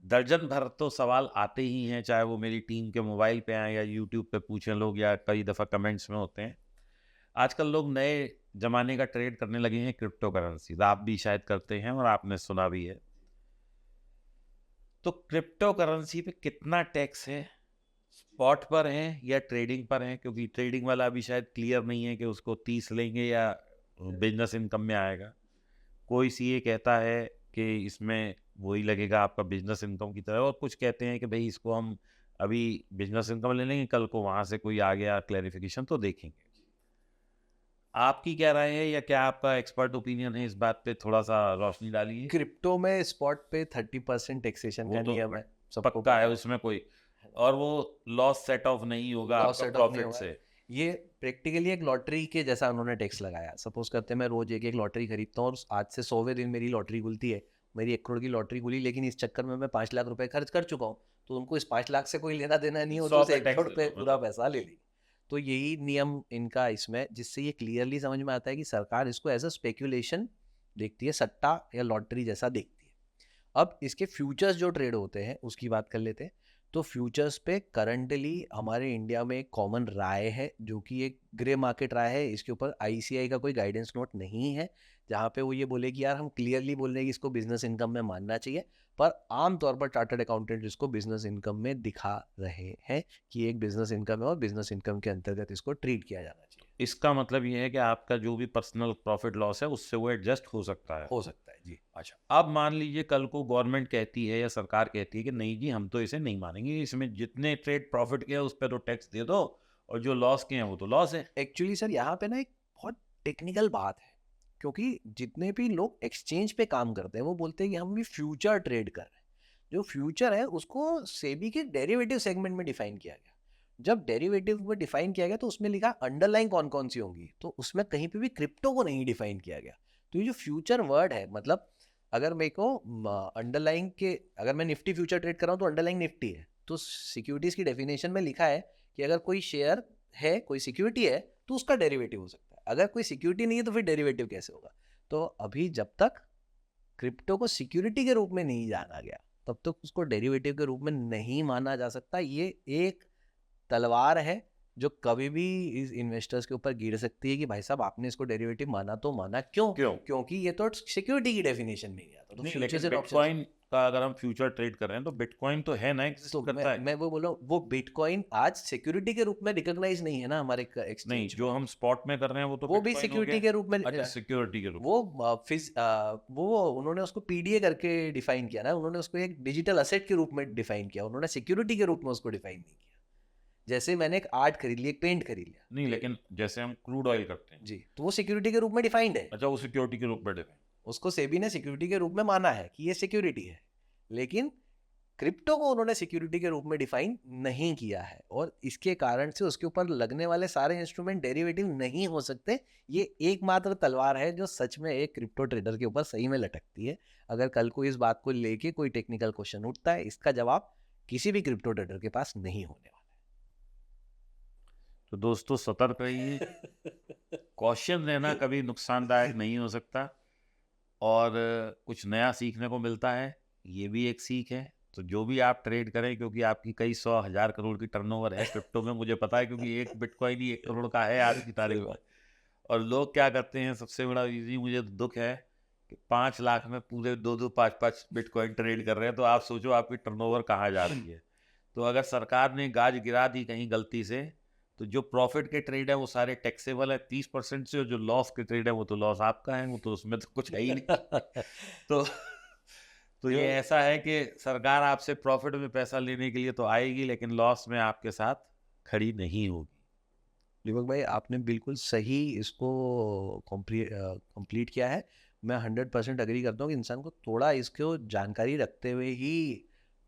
दर्जन भर तो सवाल आते ही हैं, चाहे वो मेरी टीम के मोबाइल पे आए या यूट्यूब पे पूछें लोग, या कई दफ़ा कमेंट्स में होते हैं। आजकल लोग नए जमाने का ट्रेड करने लगे हैं, क्रिप्टो करेंसी। आप भी शायद करते हैं और आपने सुना भी है। तो क्रिप्टो करेंसी पे कितना टैक्स है? स्पॉट पर है या ट्रेडिंग पर है? क्योंकि ट्रेडिंग वाला अभी शायद क्लियर नहीं है कि उसको 30 लेंगे या बिजनेस इनकम में आएगा। कोई सीए कहता है कि इसमें वही लगेगा आपका बिजनेस इनकम की तरह, और कुछ कहते हैं कि भाई इसको हम अभी बिजनेस इनकम ले लेंगे, कल को वहाँ से कोई आ गया क्लैरिफिकेशन तो देखेंगे। आपकी क्या राय है, या क्या आपका एक्सपर्ट ओपिनियन है इस बात पे? थोड़ा सा रोशनी डालिए। क्रिप्टो में स्पॉट पे 30% टैक्सेशन वो का तो नियम है, सबको पक्का पता है उसमें कोई, और वो लॉस सेट ऑफ नहीं होगा लॉस आपका सेट ऑफ नहीं प्रॉफिट होगा। से। ये प्रैक्टिकली एक लॉटरी के जैसा उन्होंने टैक्स लगाया। सपोज करते हैं मैं रोज एक एक लॉटरी खरीदता हूँ और आज से 100वें दिन मेरी लॉटरी खुलती है, मेरी 1 करोड़ की लॉटरी खुली, लेकिन इस चक्कर में मैं 5 लाख रुपए खर्च कर चुका हूँ, तो उनको इस 5 लाख से कोई लेना देना नहीं हो, तो 100 उस पे 1 टैक्स करोड़ दे पे दो, पूरा मतलब। पैसा ले लेंगे। तो यही नियम इनका इसमें, जिससे ये क्लियरली समझ में आता है कि सरकार इसको एज अ स्पेक्यूलेशन देखती है, सट्टा या लॉटरी जैसा देखती है। अब इसके फ्यूचर्स जो ट्रेड होते हैं उसकी बात कर लेते हैं। तो फ्यूचर्स पे करंटली हमारे इंडिया में एक कॉमन राय है, जो कि एक ग्रे मार्केट राय है। इसके ऊपर आईसीआई का कोई गाइडेंस नोट नहीं है जहाँ पे वो ये बोले कि यार हम क्लियरली बोल रहे हैं कि इसको बिजनेस इनकम में मानना चाहिए, पर आमतौर पर चार्टर्ड अकाउंटेंट इसको बिजनेस इनकम में दिखा रहे हैं कि एक बिजनेस इनकम है और बिजनेस इनकम के अंतर्गत इसको ट्रीट किया जाना चाहिए। इसका मतलब ये है कि आपका जो भी पर्सनल प्रॉफिट लॉस है उससे वो एडजस्ट हो सकता है। हो सकता है जी। अच्छा, अब मान लीजिए कल को गवर्नमेंट कहती है या सरकार कहती है कि नहीं जी हम तो इसे नहीं मानेंगे, इसमें जितने ट्रेड प्रॉफिट के हैं उस पर तो टैक्स दे दो, और जो लॉस के हैं वो तो लॉस है। एक्चुअली सर यहाँ पे ना एक बहुत टेक्निकल बात है, क्योंकि जितने भी लोग एक्सचेंज पे काम करते हैं वो बोलते हैं कि हम भी फ्यूचर ट्रेड कर रहे हैं। जो फ्यूचर है उसको सेबी के डेरिवेटिव सेगमेंट में डिफाइन किया गया। जब डेरिवेटिव में डिफाइन किया गया तो उसमें लिखा अंडरलाइन कौन कौन सी होंगी, तो उसमें कहीं पे भी क्रिप्टो को नहीं डिफाइन किया गया। तो ये जो फ्यूचर वर्ड है, मतलब अगर मेरे को अंडरलाइन के, अगर मैं निफ्टी फ्यूचर ट्रेड कर रहा हूँ तो अंडरलाइन निफ्टी है, तो सिक्योरिटीज की डेफिनेशन में लिखा है कि अगर कोई शेयर है, कोई सिक्योरिटी है, तो उसका डेरिवेटिव हो सकता है। अगर कोई सिक्योरिटी नहीं है तो फिर डेरिवेटिव कैसे होगा? तो अभी जब तक क्रिप्टो को सिक्योरिटी के रूप में नहीं जाना गया तब तक उसको डेरिवेटिव के रूप में नहीं माना जा सकता। ये एक तलवार है जो कभी भी इस इन्वेस्टर्स के ऊपर गिर सकती है कि भाई साहब आपने इसको डेरिवेटिव माना तो माना क्यों? क्यों? क्योंकि ये तो सिक्योरिटी की डेफिनेशन में नहीं आता। तो नहीं, फ्यूचर्स लेकिन एंड ऑप्शंस, बिटकॉइन का अगर हम फ्यूचर ट्रेड कर रहे हैं तो बिटकॉइन तो है ना, एग्जिस्ट तो करता है। मैं वो बोल रहा हूँ, वो बिटकॉइन आज सिक्योरिटी के रूप में रिकॉग्नाइज नहीं है ना हमारे नहीं, एक्सचेंज जो में। हम स्पॉट में कर रहे हैं वो तो वो भी बिटकॉइन हो सिक्योरिटी गया। के रूप में अच्छा, सिक्योरिटी के रूप में। वो उन्होंने उसको पीडीए करके डिफाइन किया ना, उन्होंने उसको एक डिजिटल असेट के रूप में डिफाइन किया, उन्होंने सिक्योरिटी के रूप में उसको डिफाइन नहीं किया। जैसे मैंने एक आर्ट खरीद ली, एक पेंट खरीद लिया, नहीं, लेकिन जैसे हम क्रूड ऑयल करते हैं, जी, तो वो सिक्योरिटी के रूप में डिफाइंड है। अच्छा वो सिक्योरिटी के रूप में डिफाइन। उसको सेबी ने सिक्योरिटी के रूप में माना है कि ये सिक्योरिटी है, लेकिन क्रिप्टो को उन्होंने सिक्योरिटी के रूप में डिफाइन नहीं किया है, और इसके कारण से उसके ऊपर लगने वाले सारे इंस्ट्रूमेंट डेरिवेटिव नहीं हो सकते। ये एकमात्र तलवार है जो सच में एक क्रिप्टो ट्रेडर के ऊपर सही में लटकती है। अगर कल को इस बात को लेके कोई टेक्निकल क्वेश्चन उठता है, इसका जवाब किसी भी क्रिप्टो ट्रेडर के पास नहीं होने वाला। तो दोस्तों सतर्क रहिए, कॉशन रहना कभी नुकसानदायक नहीं हो सकता, और कुछ नया सीखने को मिलता है, ये भी एक सीख है। तो जो भी आप ट्रेड करें, क्योंकि आपकी कई 100,000 करोड़ की टर्नओवर है क्रिप्टो में, मुझे पता है, क्योंकि एक बिटकॉइन ही 1 करोड़ का है आज की तारीख में। और लोग क्या करते हैं, सबसे बड़ा इजी मुझे तो दुख है कि 5 लाख में पूरे 2-2 5-5 बिटकॉइन ट्रेड कर रहे हैं, तो आप सोचो आपकी टर्नओवर कहाँ जा रही है। तो अगर सरकार ने गाज गिरा दी कहीं गलती से, तो जो प्रॉफिट के ट्रेड है वो सारे टैक्सेबल है 30% से, और जो लॉस के ट्रेड है वो तो लॉस आपका है, वो तो उसमें तो कुछ है ही नहीं। तो तो ये ऐसा है कि सरकार आपसे प्रॉफिट में पैसा लेने के लिए तो आएगी, लेकिन लॉस में आपके साथ खड़ी नहीं होगी। दीपक भाई, आपने बिल्कुल सही इसको कंप्लीट किया है। मैं 100% अग्री करता हूँ कि इंसान को थोड़ा इसको जानकारी रखते हुए ही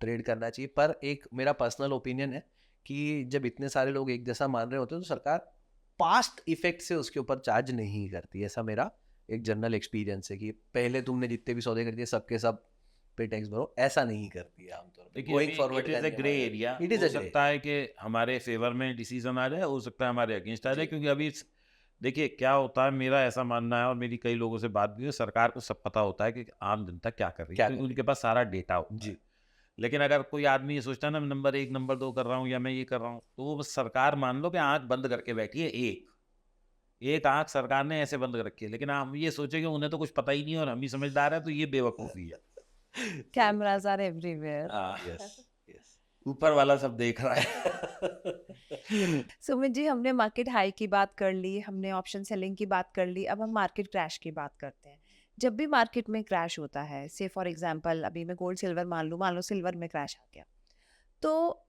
ट्रेड करना चाहिए। पर एक मेरा पर्सनल ओपिनियन है कि जब इतने सारे लोग एक जैसा मान रहे होते हैं तो सरकार पास्ट इफेक्ट से उसके ऊपर चार्ज नहीं करती। ऐसा मेरा एक जनरल एक्सपीरियंस है कि पहले तुमने जितने भी सौदे कर दिए सबके सब पे टैक्स भरो, ऐसा नहीं करती है आमतौर पर। देखिए, गोइंग अभी forward it is a grey area, it is हो अ ग्रे। सकता है कि हमारे फेवर में डिसीजन आ जाए, हो सकता है हमारे अगेंस्ट आ जाए, क्योंकि अभी देखिए क्या होता है, मेरा ऐसा मानना है, और मेरी कई लोगों से बात भी है, सरकार को सब पता होता है कि आम जनता क्या कर रही है, क्या क्योंकि कर उनके पास सारा डेटा होता जी। है। लेकिन अगर कोई आदमी ये सोचता है ना, नंबर 1 नंबर 2 कर रहा हूँ, या मैं ये कर रहा हूँ, तो वो बस सरकार मान लो कि आंख बंद करके बैठी है, एक एक आंख सरकार ने ऐसे बंद कर रखी है, लेकिन हम ये सोचे कि उन्हें तो कुछ पता ही नहीं है और हम ही समझदार है, तो ये बेवकूफ़ी है। Cameras are everywhere. हाँ, यस यस। ऊपर वाला सब देख रहा है। सुमित जी, हमने मार्केट हाई की बात कर ली, हमने ऑप्शन सेलिंग की बात कर ली, अब हम मार्केट क्रैश की बात करते हैं। जब भी मार्केट में क्रैश होता है, से फॉर एग्जांपल अभी मैं गोल्ड सिल्वर मान लो सिल्वर में क्रैश आ गया, तो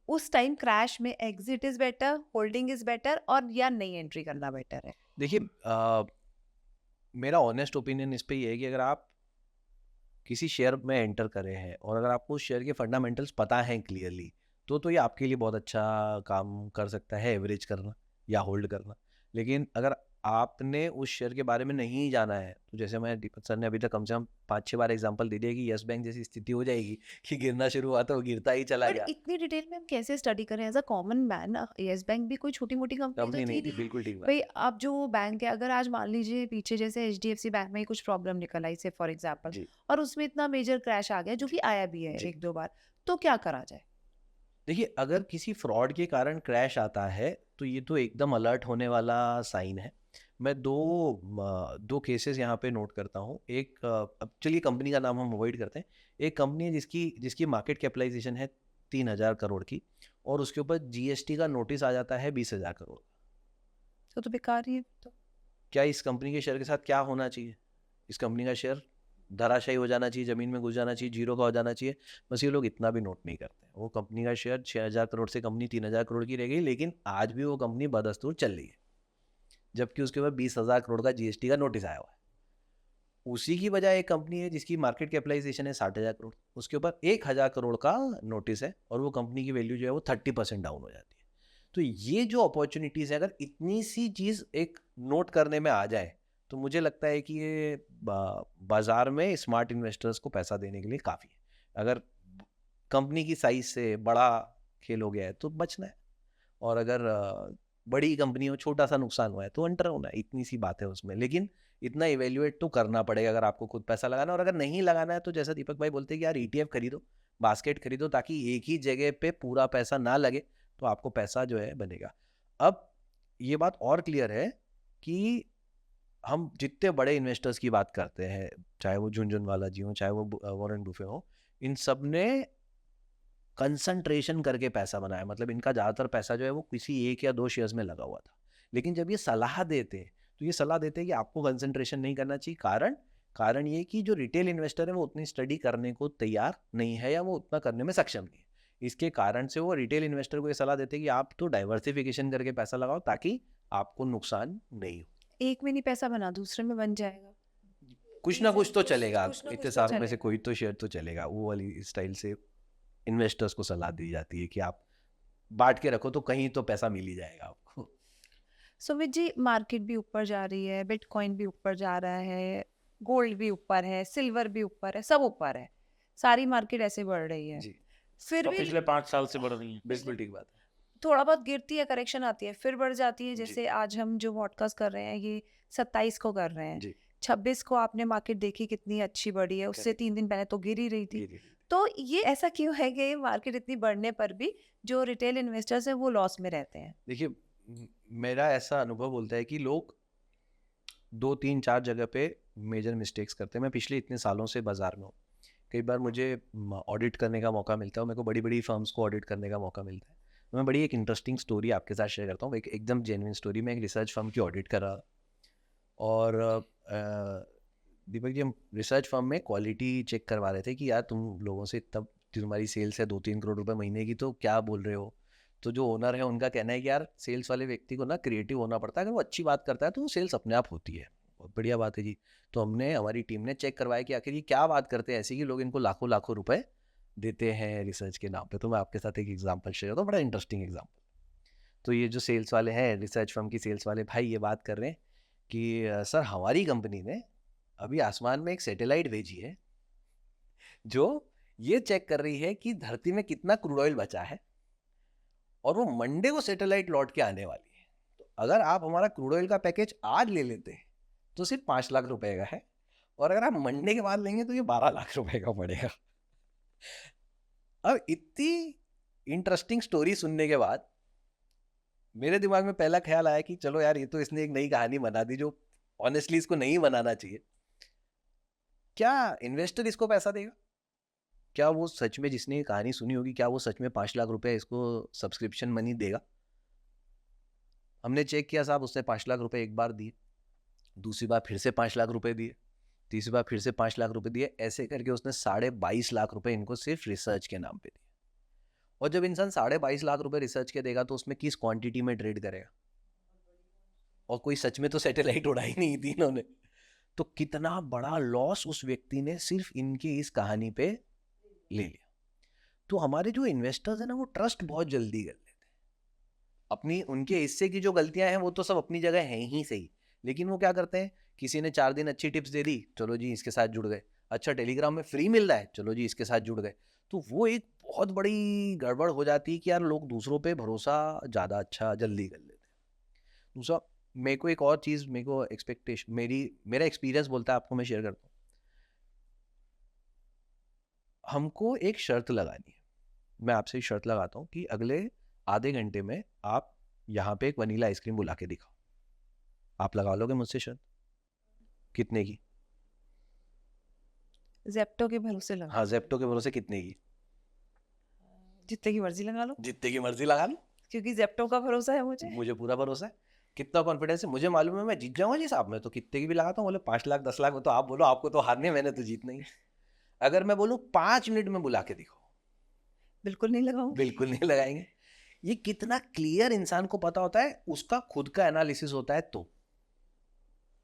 उस टाइम क्रैश में exit is better, holding is better, और या नई एंट्री करना बेटर है? देखिए, मेरा ऑनेस्ट ओपिनियन इस पे ये है कि अगर आप किसी शेयर में एंटर करे हैं और अगर आपको उस शेयर के फंडामेंटल्स पता हैं क्लियरली, तो ये आपके लिए बहुत अच्छा काम कर सकता है, एवरेज करना या होल्ड करना। लेकिन अगर आपने उस शेयर के बारे में नहीं जाना है, तो जैसे मैं दीपक सर ने अभी तक कम से कम 5-6 बार एग्जांपल दे दिया कि यस बैंक जैसी स्थिति हो जाएगी कि गिरना शुरू हुआ तो गिरता ही चला बट गया। इतनी डिटेल में हम कैसे स्टडी करें as a common man? Yes Bank भी कोई छोटी मोटी कंपनी कंपनी तो नहीं थी थी, नहीं। बिल्कुल ठीक बात। भाई, आप जो बैंक है, अगर आज मान लीजिए पीछे जैसे HDFC बैंक में ही कुछ प्रॉब्लम निकल आई से फॉर एग्जांपल, जी और उसमें इतना मेजर क्रैश आ गया, जो कि आया भी है जी। 1-2 बार, तो क्या करा जाए? देखिए, अगर किसी फ्रॉड के कारण क्रैश आता है तो ये तो एकदम अलर्ट होने वाला साइन है। मैं दो केसेस यहाँ पे नोट करता हूँ। एक, अब चलिए कंपनी का नाम हम अवॉइड करते हैं। एक कंपनी है जिसकी मार्केट कैपिटलाइजेशन है 3,000 करोड़ की, और उसके ऊपर GST का नोटिस आ जाता है 20,000 करोड़। तो बेकार ही है तो। क्या इस कंपनी के शेयर के साथ क्या होना चाहिए? इस कंपनी का शेयर धराशायी हो जाना चाहिए, ज़मीन में घुस जाना चाहिए, जीरो का हो जाना चाहिए। बस ये लोग इतना भी नोट नहीं करते। वो कंपनी का शेयर 6,000 करोड़ से कंपनी 3,000 करोड़ की रह गई, लेकिन आज भी वो कंपनी बदस्तूर चल रही है, जबकि उसके ऊपर 20,000 करोड़ का GST का नोटिस आया हुआ है। उसी की बजाय एक कंपनी है जिसकी मार्केट कैपिटलाइजेशन है 60,000 करोड़, उसके ऊपर 1,000 करोड़ का नोटिस है, और वो कंपनी की वैल्यू जो है वो 30% डाउन हो जाती है। तो ये जो अपॉर्चुनिटीज़ है, अगर इतनी सी चीज़ एक नोट करने में आ जाए, तो मुझे लगता है कि ये बाजार में स्मार्ट इन्वेस्टर्स को पैसा देने के लिए काफ़ी है। अगर कंपनी की साइज से बड़ा खेल हो गया है तो बचना है, और अगर बड़ी कंपनी हो, छोटा सा नुकसान हुआ है तो अंटर होना है। इतनी सी बात है उसमें, लेकिन इतना इवेल्युएट तो करना पड़ेगा अगर आपको खुद पैसा लगाना है। और अगर नहीं लगाना है तो जैसा दीपक भाई बोलते हैं कि यार ETF खरीदो, बास्केट खरीदो, ताकि एक ही जगह पे पूरा पैसा ना लगे, तो आपको पैसा जो है बनेगा। अब ये बात और क्लियर है कि हम जितने बड़े इन्वेस्टर्स की बात करते हैं, चाहे वो झुनझुनवाला जी हो, चाहे वो वॉरेन बुफे हो, इन सब ने कंसंट्रेशन करके पैसा बनाया। मतलब इनका ज़्यादातर पैसा जो है वो किसी 1 या 2 शेयर्स में लगा हुआ था। लेकिन जब ये सलाह देते हैं, तो ये सलाह देते हैं कि आपको कंसंट्रेशन नहीं करना चाहिए। कारण ये कि जो रिटेल इन्वेस्टर है वो उतनी स्टडी करने को तैयार नहीं है, या वो उतना करने में सक्षम नहीं है। इसके कारण से वो रिटेल इन्वेस्टर को ये सलाह देते हैं कि आप तो डाइवर्सिफिकेशन करके पैसा लगाओ, ताकि आपको नुकसान नहीं हो। एक में नहीं पैसा बना, दूसरे में बन जाएगा। कुछ ना कुछ तो चलेगा, कुछ ना इतने कुछ तो सारों में से चलेगा। कोई तो शेयर तो चलेगा। वो वाली स्टाइल से इन्वेस्टर्स को सलाह दी जाती है कि आप बांट के रखो, तो कहीं तो पैसा मिल ही जाएगा आपको। सुमित जी, मार्केट भी ऊपर जा रही है, बिटकॉइन भी ऊपर जा रहा है, गोल्ड भी ऊपर है, सिल्वर भी ऊपर है, सब ऊपर है, सारी मार्केट ऐसे बढ़ रही है। जी, फिर तो भी पिछले 5 साल से बढ़ रही हैं। बिल्कुल ठीक बात है। थोड़ा बहुत गिरती है, करेक्शन आती है, फिर बढ़ जाती है। जी जैसे आज हम जो पॉडकास्ट कर रहे हैं ये 27 को कर रहे हैं, जी 26 को आपने मार्केट देखी कितनी अच्छी बढ़ी है, उससे करेक्ट 3 दिन पहले तो गिर ही रही थी। गिरी तो ये ऐसा क्यों है कि मार्केट इतनी बढ़ने पर भी जो रिटेल इन्वेस्टर्स हैं वो लॉस में रहते हैं? देखिए मेरा ऐसा अनुभव बोलता है कि लोग 2 3 4 जगह पे मेजर मिस्टेक्स करते हैं। मैं पिछले इतने सालों से बाजार में हूँ, कई बार मुझे ऑडिट करने का मौका मिलता है, मेरे को बड़ी बड़ी फर्म्स को ऑडिट करने का मौका मिलता है। तो मैं बड़ी एक इंटरेस्टिंग स्टोरी आपके साथ शेयर करता हूँ, एक एकदम जेन्युइन स्टोरी। मैं एक रिसर्च फर्म की ऑडिट कर रहा था और दीपक जी हम रिसर्च फर्म में क्वालिटी चेक करवा रहे थे कि यार तुम लोगों से इतना, तुम्हारी सेल्स है 2 3 करोड़ रुपए महीने की, तो क्या बोल रहे हो। तो जो ओनर है उनका कहना है कि यार सेल्स वाले व्यक्ति को ना क्रिएटिव होना पड़ता है, अगर वो अच्छी बात करता है तो वो सेल्स अपने आप होती है। बहुत बढ़िया बात है जी। तो हमारी टीम ने चेक करवाया कि आखिर ये क्या बात करते हैं ऐसी कि लोग इनको लाखों लाखों रुपए देते हैं रिसर्च के नाम पे। तो मैं आपके साथ एक एग्जांपल शेयर करता हूँ, बड़ा इंटरेस्टिंग एग्जांपल। तो ये जो सेल्स वाले हैं, रिसर्च फर्म की सेल्स वाले भाई ये बात कर रहे हैं कि सर हमारी कंपनी ने अभी आसमान में एक सैटेलाइट भेजी है जो ये चेक कर रही है कि धरती में कितना क्रूड ऑयल बचा है, और वो मंडे को सैटेलाइट लौट के आने वाली है। तो अगर आप हमारा क्रूड ऑयल का पैकेज आज ले लेते हैं तो सिर्फ 5 लाख रुपए का है, और अगर आप मंडे के बाद लेंगे तो ये 12 लाख रुपए का पड़ेगा। अब इतनी इंटरेस्टिंग स्टोरी सुनने के बाद मेरे दिमाग में पहला ख्याल आया कि चलो यार ये तो इसने एक नई कहानी बना दी जो ऑनेस्टली इसको नहीं बनाना चाहिए। क्या इन्वेस्टर इसको पैसा देगा? क्या वो सच में, जिसने ये कहानी सुनी होगी, क्या वो सच में 5 लाख रुपए इसको सब्सक्रिप्शन मनी देगा? हमने चेक किया साहब, उसने 5 लाख रुपए एक बार दिए, दूसरी बार फिर से 5 लाख रुपए दिए, तीसरी बार फिर से 5 लाख रुपए दिए, ऐसे करके उसने 22.5 लाख रुपए इनको सिर्फ रिसर्च के नाम पे दिए। और जब इंसान 22.5 लाख रुपए रिसर्च के देगा तो उसमें किस क्वांटिटी में ट्रेड करेगा? और कोई सच में तो सैटेलाइट उड़ाई नहीं थी इन्होंने। तो कितना बड़ा लॉस उस व्यक्ति ने सिर्फ इनकी इस कहानी पे ले लिया। तो हमारे जो इन्वेस्टर्स हैं ना, वो ट्रस्ट बहुत जल्दी कर लेते हैं। अपनी उनके हिस्से की जो गलतियां हैं वो तो सब अपनी जगह हैं ही सही, लेकिन वो क्या करते हैं, किसी ने 4 दिन अच्छी टिप्स दे दी, चलो जी इसके साथ जुड़ गए। अच्छा टेलीग्राम में फ्री मिल रहा है, चलो जी इसके साथ जुड़ गए। तो वो एक बहुत बड़ी गड़बड़ हो जाती है कि यार लोग दूसरों पे भरोसा ज़्यादा अच्छा जल्दी कर लेते हैं। दूसरा, मेरे को एक और चीज़, मेरे को एक्सपेक्टेशन, मेरा एक्सपीरियंस बोलता है, आपको मैं शेयर करता हूँ। हमको एक शर्त लगानी है, मैं आपसे एक शर्त लगाता हूँ कि अगले आधे घंटे में आप यहाँ पे एक वनीला आइसक्रीम बुला के दिखाओ। आप लगा लोगे मुझसे शर्त? कितने की? जेप्टो के भरोसे लगा हाँ, जेप्टो के भरोसे कितने की? जितने की मर्जी लगा लो, जितने की मर्जी लगा लो, क्योंकि जेप्टो का भरोसा है मुझे। मुझे पूरा भरोसा है। कितना कॉन्फिडेंस है, मुझे मालूम है मैं जीत जाऊंगा जी साहब। मैं तो कितने की भी लगाता हूँ, बोले 5 लाख 10 लाख, तो आप बोलो आपको तो हारने, मैंने तो जीतना ही है। अगर मैं बोलूँ 5 मिनट में बुला के दिखाओ, बिल्कुल नहीं लगाऊंगी। बिल्कुल नहीं लगाएंगे। ये कितना क्लियर इंसान को पता होता है, उसका खुद का एनालिसिस होता है। तो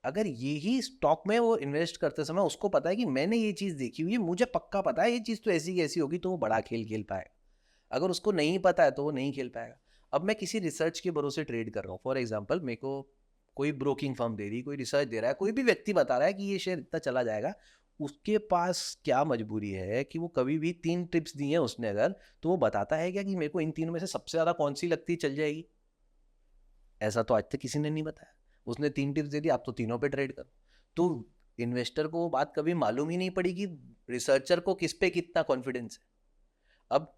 अगर यही स्टॉक में वो इन्वेस्ट करते समय उसको पता है कि मैंने ये चीज़ देखी हुई है, मुझे पक्का पता है ये चीज़ तो ऐसी की ऐसी होगी, तो वो बड़ा खेल खेल पाएगा। अगर उसको नहीं पता है तो वो नहीं खेल पाएगा। अब मैं किसी रिसर्च के भरोसे ट्रेड कर रहा हूँ, फॉर एग्जाम्पल मेरे को कोई ब्रोकिंग फर्म दे रही, कोई रिसर्च दे रहा है, कोई भी व्यक्ति बता रहा है कि ये शेयर इतना चला जाएगा, उसके पास क्या मजबूरी है कि वो कभी भी 3 टिप्स दी हैं उसने अगर, तो वो बताता है क्या कि मेरे को इन तीनों में से सबसे ज़्यादा कौन सी लगती चल जाएगी? ऐसा तो आज तक किसी ने नहीं बताया। उसने 3 टिप्स दे दी, आप तो तीनों पे ट्रेड करो। तो इन्वेस्टर को वो बात कभी मालूम ही नहीं पड़ी कि रिसर्चर को किस पे कितना कॉन्फिडेंस है। अब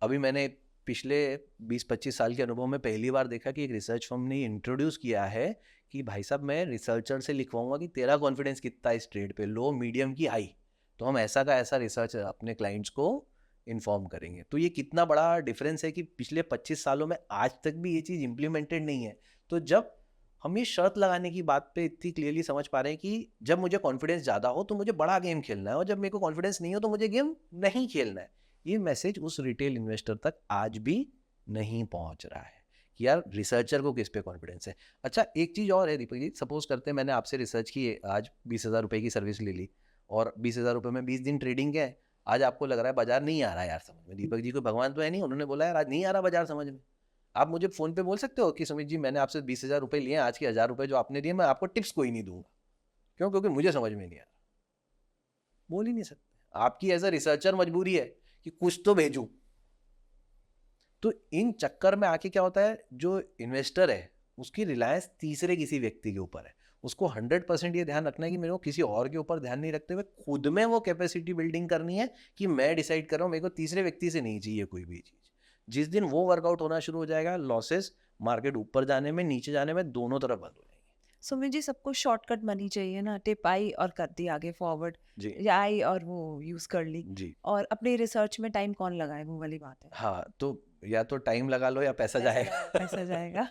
अभी मैंने पिछले 20-25 साल के अनुभव में पहली बार देखा कि एक रिसर्च फर्म ने इंट्रोड्यूस किया है कि भाई साहब मैं रिसर्चर से लिखवाऊंगा कि तेरा कॉन्फिडेंस कितना है इस ट्रेड पे, लो मीडियम की हाई, तो हम ऐसा का ऐसा रिसर्च अपने क्लाइंट्स को इन्फॉर्म करेंगे। तो ये कितना बड़ा डिफरेंस है कि पिछले 25 सालों में आज तक भी ये चीज़ इंप्लीमेंटेड नहीं है। तो जब हम ये शर्त लगाने की बात पे इतनी क्लियरली समझ पा रहे हैं कि जब मुझे कॉन्फिडेंस ज़्यादा हो तो मुझे बड़ा गेम खेलना है, और जब मेरे को कॉन्फिडेंस नहीं हो तो मुझे गेम नहीं खेलना है, ये मैसेज उस रिटेल इन्वेस्टर तक आज भी नहीं पहुंच रहा है कि यार रिसर्चर को किस पे कॉन्फिडेंस है। अच्छा एक चीज़ और है दीपक जी, सपोज करते हैं मैंने आपसे रिसर्च की, आज 20,000 रुपये की सर्विस ले ली, और 20,000 रुपये में 20 दिन ट्रेडिंग किया है। आज आपको लग रहा है बाजार नहीं आ रहा है यार समझ में, दीपक जी कोई भगवान तो है नहीं, उन्होंने बोला यार आज नहीं आ रहा बाजार समझ में। आप मुझे फ़ोन पे बोल सकते हो कि सुमित जी मैंने आपसे 20,000 रुपये लिए हैं, आज के 1,000 रुपये जो आपने दिए मैं आपको टिप्स कोई नहीं दूंगा, क्यों? क्योंकि मुझे समझ में नहीं आ रहा। बोल ही नहीं सकते। आपकी एज अ रिसर्चर मजबूरी है कि कुछ तो भेजूं। तो इन चक्कर में आके क्या होता है, जो इन्वेस्टर है उसकी रिलायंस तीसरे किसी व्यक्ति के ऊपर है। उसको 100% ये ध्यान रखना है कि मेरे को किसी और के ऊपर ध्यान नहीं रखते हुए खुद में वो कैपेसिटी बिल्डिंग करनी है कि मैं डिसाइड कर रहा हूँ, मेरे को तीसरे व्यक्ति से नहीं चाहिए कोई भी चीज़। जिस दिन वो वर्कआउट होना शुरू हो जाएगा, लॉसेस मार्केट ऊपर जाने में नीचे जाने में दोनों तरफ बंद हो जाएंगे। सुमित जी, सबको शॉर्टकट मनी चाहिए ना, टिप आई और कर दी आगे फॉरवर्ड, जी या आई और वो यूज कर ली, जी और अपनी रिसर्च में टाइम कौन लगाए, वो वाली बात है। हाँ, तो या तो टाइम लगा लो या पैसा जाएगा। पैसा जाएगा,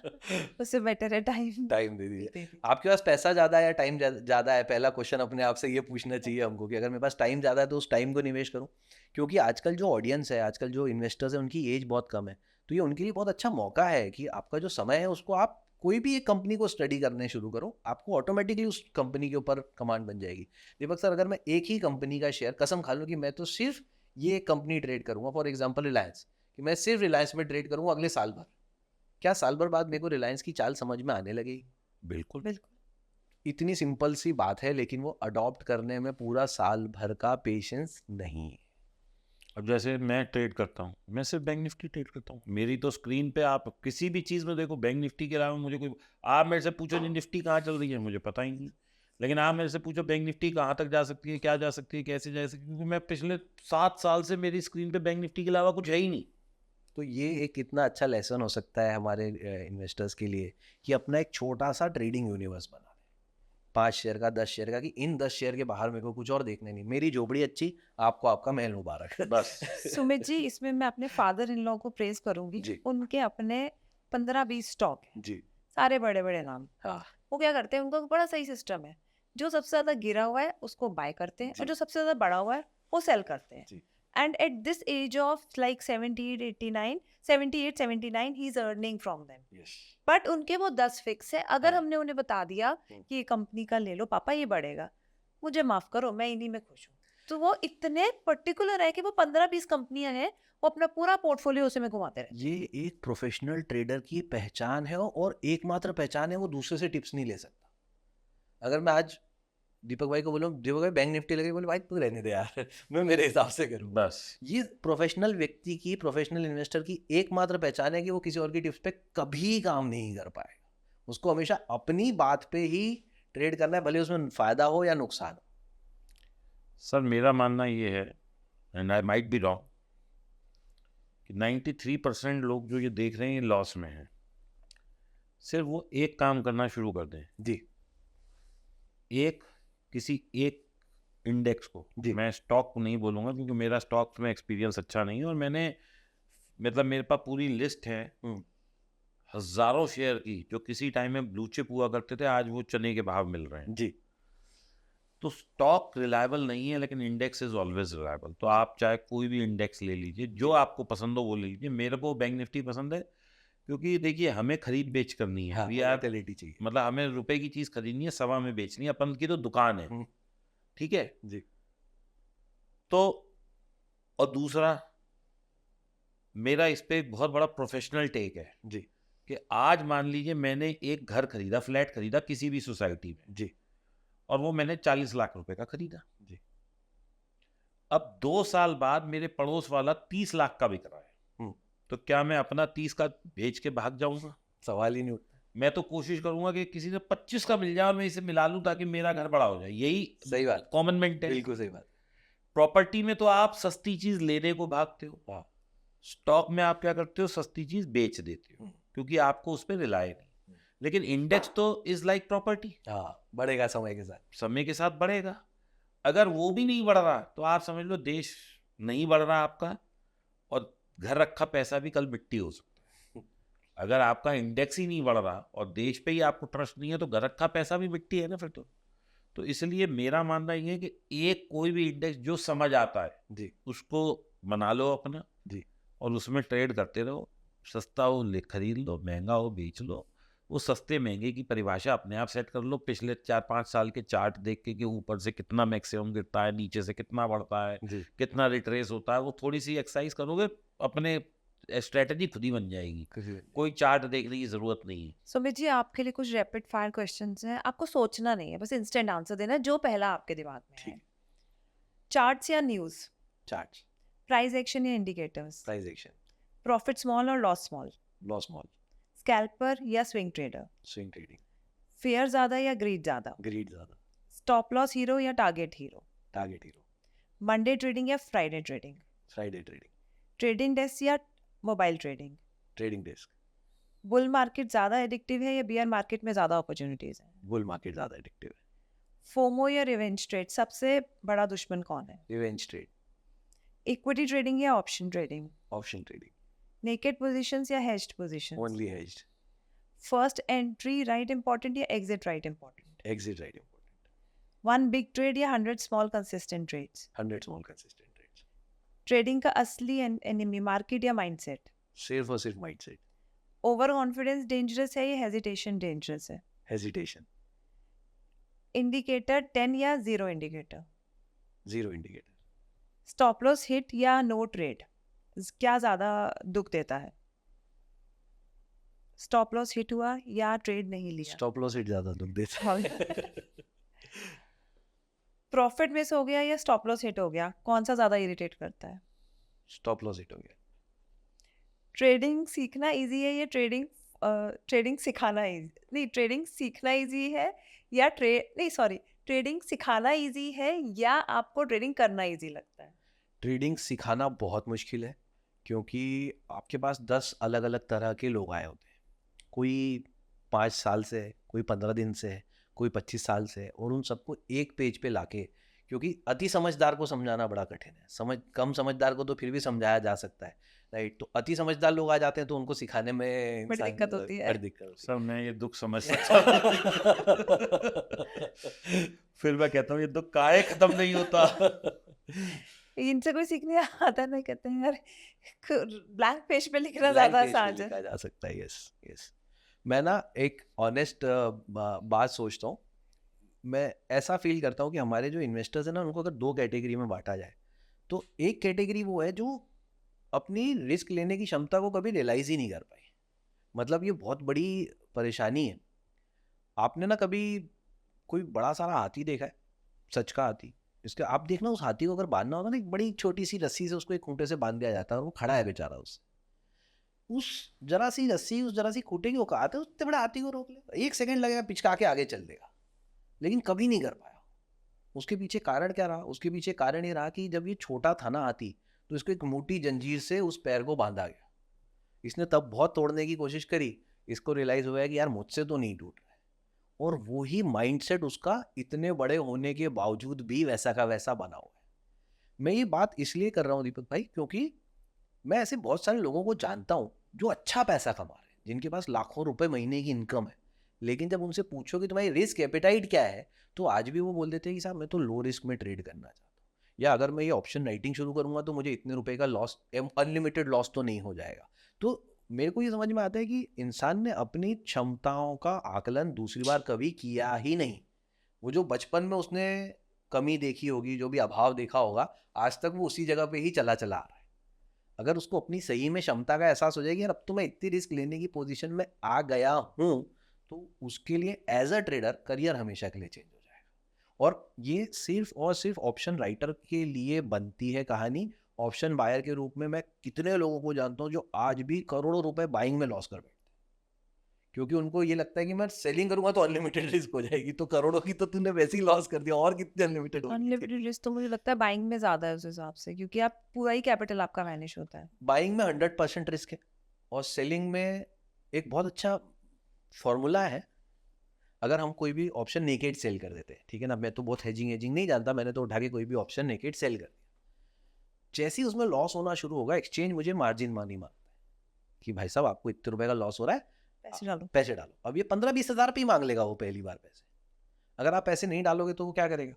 उससे बेटर है टाइम टाइम दे दीजिए। दे दीजिए। आपके पास पैसा ज़्यादा है या टाइम ज़्यादा है, पहला क्वेश्चन अपने आप से ये पूछना चाहिए हमको कि अगर मेरे पास टाइम ज़्यादा है तो उस टाइम को निवेश करूं। क्योंकि आजकल जो ऑडियंस है, आजकल जो इन्वेस्टर्स हैं, उनकी एज बहुत कम है, तो ये उनके लिए बहुत अच्छा मौका है कि आपका जो समय है उसको आप कोई भी एक कंपनी को स्टडी करने शुरू करो, आपको ऑटोमेटिकली उस कंपनी के ऊपर कमांड बन जाएगी। दीपक सर, अगर मैं एक ही कंपनी का शेयर कसम खा लूँ कि मैं तो सिर्फ ये कंपनी ट्रेड करूंगा, फॉर एग्जाम्पल रिलायंस, कि मैं सिर्फ रिलायंस में ट्रेड करूंगा अगले साल भर, क्या साल भर बाद मेरे को रिलायंस की चाल समझ में आने लगेगी? बिल्कुल। बिल्कुल। इतनी सिंपल सी बात है, लेकिन वो अडॉप्ट करने में पूरा साल भर का पेशेंस नहीं है। अब जैसे मैं ट्रेड करता हूँ, मैं सिर्फ बैंक निफ्टी ट्रेड करता हूँ। मेरी तो स्क्रीन पे आप किसी भी चीज़ में देखो, बैंक निफ्टी के अलावा मुझे कोई, आप मेरे से पूछो जी निफ्टी कहाँ चल रही है, मुझे पता ही नहीं। लेकिन आप मेरे से पूछो बैंक निफ्टी कहाँ तक जा सकती है, क्या जा सकती है, कैसे जा सकती है, क्योंकि मैं पिछले 7 साल से मेरी स्क्रीन पे बैंक निफ्टी के अलावा कुछ है ही नहीं। तो ये एक कितना अच्छा लेसन हो सकता है हमारे इन्वेस्टर्स के लिए कि अपना एक छोटा सा ट्रेडिंग यूनिवर्स बना लें, 5 शेयर का, 10 शेयर का, कि इन 10 शेयर के बाहर मेरे को कुछ और देखने नहीं, मेरी झोपड़ी अच्छी, आपको आपका महल मुबारक। बस। सुमित जी, इसमें मैं अपने फादर इन लॉ को प्रेज करूंगी। जी। उनके अपने 15-20 स्टॉक हैं, जी सारे बड़े बड़े नाम। हाँ वो क्या करते हैं, उनका बड़ा सही सिस्टम है, जो सबसे ज्यादा गिरा हुआ है उसको बाय करते हैं, और जी। जो सबसे ज्यादा बढ़ा हुआ है वो सेल करते हैं। जी। And at this age of like 78-79 he is earning from them. Yes but उनके वो 10 फिक्स है। अगर हाँ। हमने उन्हें बता दिया कि ये कंपनी का ले लो पापा, ये बढ़ेगा, मुझे माफ करो, मैं इन्हीं में खुश हूँ। तो वो इतने पर्टिकुलर है कि वो 15-20 कंपनियां हैं, वो अपना पूरा पोर्टफोलियो उसी में घुमाते रहते ये एक प्रोफेशनल ट्रेडर की पहचान है, और एकमात्र पहचान है, वो दूसरे से टिप्स नहीं ले सकता। अगर मैं आज दीपक भाई को बोलूँ, दीपक भाई बैंक निफ्टी लगे, बोले भाई तू रहने दे यार, मैं मेरे हिसाब से करूँ। बस ये प्रोफेशनल व्यक्ति की, प्रोफेशनल इन्वेस्टर की एकमात्र पहचान है कि वो किसी और की टिप्स पे कभी काम नहीं कर पाएगा। उसको हमेशा अपनी बात पे ही ट्रेड करना है, भले उसमें फायदा हो या नुकसान हो। सर, मेरा मानना ये है, and I might be wrong, कि 93% लोग जो ये देख रहे हैं ये लॉस में हैं। सिर्फ वो एक काम करना शुरू कर दें, जी किसी एक इंडेक्स को, जी। मैं स्टॉक को नहीं बोलूँगा क्योंकि मेरा स्टॉक्स में एक्सपीरियंस अच्छा नहीं है, और मैंने मतलब मेरे पास पूरी लिस्ट है हज़ारों शेयर की, जो किसी टाइम में ब्लू चिप हुआ करते थे, आज वो चने के भाव मिल रहे हैं। जी तो स्टॉक रिलायबल नहीं है, लेकिन इंडेक्स इज ऑलवेज रिलायबल। तो आप चाहे कोई भी इंडेक्स ले लीजिए, जो आपको पसंद हो वो ले लीजिए। मेरे को बैंक निफ्टी पसंद है, क्योंकि देखिए हमें खरीद बेच करनी है। हाँ, वी आर volatility चाहिए। मतलब हमें रुपए की चीज़ खरीदनी है, सवा में बेचनी है, अपन की तो दुकान है। हम्म, ठीक है। जी तो और दूसरा, मेरा इस पे एक बहुत बड़ा प्रोफेशनल टेक है जी कि आज मान लीजिए मैंने एक घर खरीदा, फ्लैट खरीदा किसी भी सोसाइटी में, जी और वो मैंने 40 लाख रुपए का खरीदा। जी अब 2 साल बाद मेरे पड़ोस वाला 30 लाख का बिक रहा है, तो क्या मैं अपना 30 का बेच के भाग जाऊंगा? सवाल ही नहीं उठता। मैं तो कोशिश करूंगा कि किसी से 25 का मिल जाए और मैं इसे मिला लूं, ताकि मेरा घर बड़ा हो जाए। यही सही बात, कॉमन मेंट है। बिल्कुल सही बात। प्रॉपर्टी में तो आप सस्ती चीज लेने को भागते हो, हाँ स्टॉक में आप क्या करते हो, सस्ती चीज बेच देते हो, क्योंकि आपको उस पर रिलाय नहीं। लेकिन इंडेक्स तो इज लाइक प्रॉपर्टी, हाँ, बढ़ेगा समय के साथ। समय के साथ बढ़ेगा। अगर वो भी नहीं बढ़ रहा तो आप समझ लो देश नहीं बढ़ रहा आपका, और घर रखा पैसा भी कल मिट्टी हो सकता है। अगर आपका इंडेक्स ही नहीं बढ़ रहा और देश पे ही आपको ट्रस्ट नहीं है, तो घर रखा पैसा भी मिट्टी है ना फिर तो इसलिए मेरा मानना ये है कि एक कोई भी इंडेक्स जो समझ आता है जी उसको बना लो अपना जी और उसमें ट्रेड करते रहो। सस्ता हो खरीद लो, महंगा हो बेच लो। वो सस्ते महंगे की परिभाषा अपने आप सेट कर लो। पिछले 4-5 साल के चार्ट देख के कि ऊपर से कितना मैक्सिमम गिरता है, नीचे से कितना बढ़ता है, जी कितना रिट्रेस होता है, वो थोड़ी सी एक्सरसाइज करोगे, अपने स्ट्रेटजी खुद ही बन जाएगी। कोई चार्ट देखने की जरूरत नहीं है। सुमित जी, आपके लिए कुछ रैपिड फायर क्वेश्चंस हैं, आपको सोचना नहीं है, बस इंस्टेंट आंसर देना है, जो पहला आपके दिमाग में है। ठीक। चार्ट्स या न्यूज़? चार्ट्स, प्राइस एक्शन या indicators? Price action, profit small और loss small, loss small, scalper या swing trader, swing trading, fear ज़्यादा या ग्रीड ज़्यादा, ग्रीड ज़्यादा, स्टॉप लॉस हीरो या target hero, target hero, Monday trading या Friday trading, Friday trading, trading desk या mobile trading, trading desk, bull market ज़्यादा addictive है या बियर मार्केट में ज़्यादा अपॉर्चुनिटीज़ हैं, बुल मार्केट ज़्यादा एडिक्टिव है, फोमो या रिवेंज ट्रेड, सबसे बड़ा दुश्मन कौन है, रिवेंज ट्रेड, इक्विटी ट्रेडिंग या option trading, option trading, naked positions या hedged positions, only hedged, first entry right important या exit right important, exit right important, one big trade या 100 small consistent trades, 100 small consistent trades, trading का असली enemy market या mindset, सिर्फ और सिर्फ mindset, over confidence dangerous है या हेजिटेशन डेंजरस है, हेजिटेशन, इंडिकेटर 10 या zero indicator, zero indicator, stop loss hit या नो ट्रेड, क्या ज़्यादा दुख देता है, स्टॉप लॉस हिट हुआ या ट्रेड नहीं लिया, स्टॉप लॉस हिट ज़्यादा दुख देता है, प्रॉफिट मिस हो गया या स्टॉप लॉस हिट हो गया, कौन सा ज़्यादा इरिटेट करता है, स्टॉप लॉस हिट हो गया, ट्रेडिंग सीखना इजी है या ट्रेडिंग सिखाना इजी, नहीं ट्रेडिंग सीखना इजी है या ट्रेडिंग सिखाना इजी है या आपको ट्रेडिंग करना इजी लगता है, ट्रेडिंग सिखाना बहुत मुश्किल है क्योंकि आपके पास 10 अलग अलग तरह के लोग आए होते हैं, कोई 5 साल से है, कोई 15 दिन से है, कोई 25 साल से है, और उन सबको एक पेज पे लाके, क्योंकि अति समझदार को समझाना बड़ा कठिन है, कम समझदार को तो फिर भी समझाया जा सकता है, राइट। तो अति समझदार लोग आ जाते हैं तो उनको सिखाने में बड़ी दिक्कत होती है। बड़ी दिक्कत होती सर मैं ये दुख समझ सकता हूँ। फिर मैं कहता हूँ ये दुख काहे खत्म नहीं होता। इनसे कोई सीखने आता नहीं, कहते हैं यार ब्लैंक पेज पे लिखना Blank ज्यादा page पे आसान लिखा है। जा सकता है, यस यस। मैं ना एक ऑनेस्ट बात सोचता हूँ, मैं ऐसा फील करता हूँ कि हमारे जो इन्वेस्टर्स हैं ना, उनको अगर 2 कैटेगरी में बांटा जाए, तो एक कैटेगरी वो है जो अपनी रिस्क लेने की क्षमता को कभी रियलाइज ही नहीं कर पाई। मतलब ये बहुत बड़ी परेशानी है। आपने ना कभी कोई बड़ा सारा हाथी देखा है, सच का हाथी, इसके आप देखना, उस हाथी को अगर बांधना होता ना, एक बड़ी छोटी सी रस्सी से उसको एक खूंटे से बांध दिया जाता है और वो खड़ा है बेचारा, उस जरा सी रस्सी, उस जरा सी खूंटे की औकात है उस इतने बड़े हाथी को रोक ले, 1 सेकंड लगेगा, पिचका के आगे चल देगा, लेकिन कभी नहीं कर पाया। उसके पीछे कारण क्या रहा? उसके पीछे कारण ये रहा कि जब ये छोटा था ना हाथी, तो इसको एक मोटी जंजीर से उस पैर को बांधा गया। इसने तब बहुत तोड़ने की कोशिश करी, इसको रियलाइज हुआ कि यार मुझसे तो नहीं टूट रहा है, और वही माइंडसेट उसका इतने बड़े होने के बावजूद भी वैसा का वैसा बना हुआ है। मैं ये बात इसलिए कर रहा हूँ दीपक भाई, क्योंकि मैं ऐसे बहुत सारे लोगों को जानता हूँ जो अच्छा पैसा कमा रहे हैं, जिनके पास लाखों रुपए महीने की इनकम है, लेकिन जब उनसे पूछो कि तुम्हारी रिस्क एपेटाइट क्या है, तो आज भी वो बोल देते हैं कि साहब मैं तो लो रिस्क में ट्रेड करना चाहता हूँ, या अगर मैं ये ऑप्शन राइटिंग शुरू करूंगा तो मुझे इतने रुपए का लॉस, अनलिमिटेड लॉस तो नहीं हो जाएगा। तो मेरे को ये समझ में आता है कि इंसान ने अपनी क्षमताओं का आकलन दूसरी बार कभी किया ही नहीं। वो जो बचपन में उसने कमी देखी होगी, जो भी अभाव देखा होगा, आज तक वो उसी जगह पे ही चला आ रहा है। अगर उसको अपनी सही में क्षमता का एहसास हो जाएगी, यार अब तो मैं इतनी रिस्क लेने की पोजीशन में आ गया हूँ, तो उसके लिए एज अ ट्रेडर करियर हमेशा के लिए चेंज हो जाएगा। और ये सिर्फ और सिर्फ ऑप्शन राइटर के लिए बनती है कहानी। ऑप्शन बायर के रूप में मैं कितने लोगों को जानता हूँ जो आज भी करोड़ों रुपए बाइंग में लॉस कर बैठते हैं, क्योंकि उनको ये लगता है कि मैं सेलिंग करूंगा तो अनलिमिटेड रिस्क हो जाएगी, तो करोड़ों की तो तूने वैसे ही लॉस कर दिया, और कितने अनलिमिटेड होगी। अनलिमिटेड रिस्क तो मुझे लगता है बाइंग में ज्यादा है उस हिसाब से, क्योंकि आप पूरा ही कैपिटल आपका वैनिश होता है। बाइंग में 100% रिस्क है, और सेलिंग में एक बहुत अच्छा फॉर्मूला है। अगर हम कोई भी ऑप्शन नेकेड सेल कर देते हैं, ठीक है ना, मैं तो बहुत हेजिंग नहीं जानता, मैंने तो उठा के कोई भी ऑप्शन नेकेड सेल कर दिया, जैसे ही उसमें लॉस होना शुरू होगा, एक्सचेंज मुझे मार्जिन मनी मांगता है कि भाई साहब आपको इतने रुपए का लॉस हो रहा है, पैसे डालो। अब ये 15-20 हज़ार पे ही मांग लेगा वो पहली बार पैसे। अगर आप पैसे नहीं डालोगे तो वो क्या करेगा?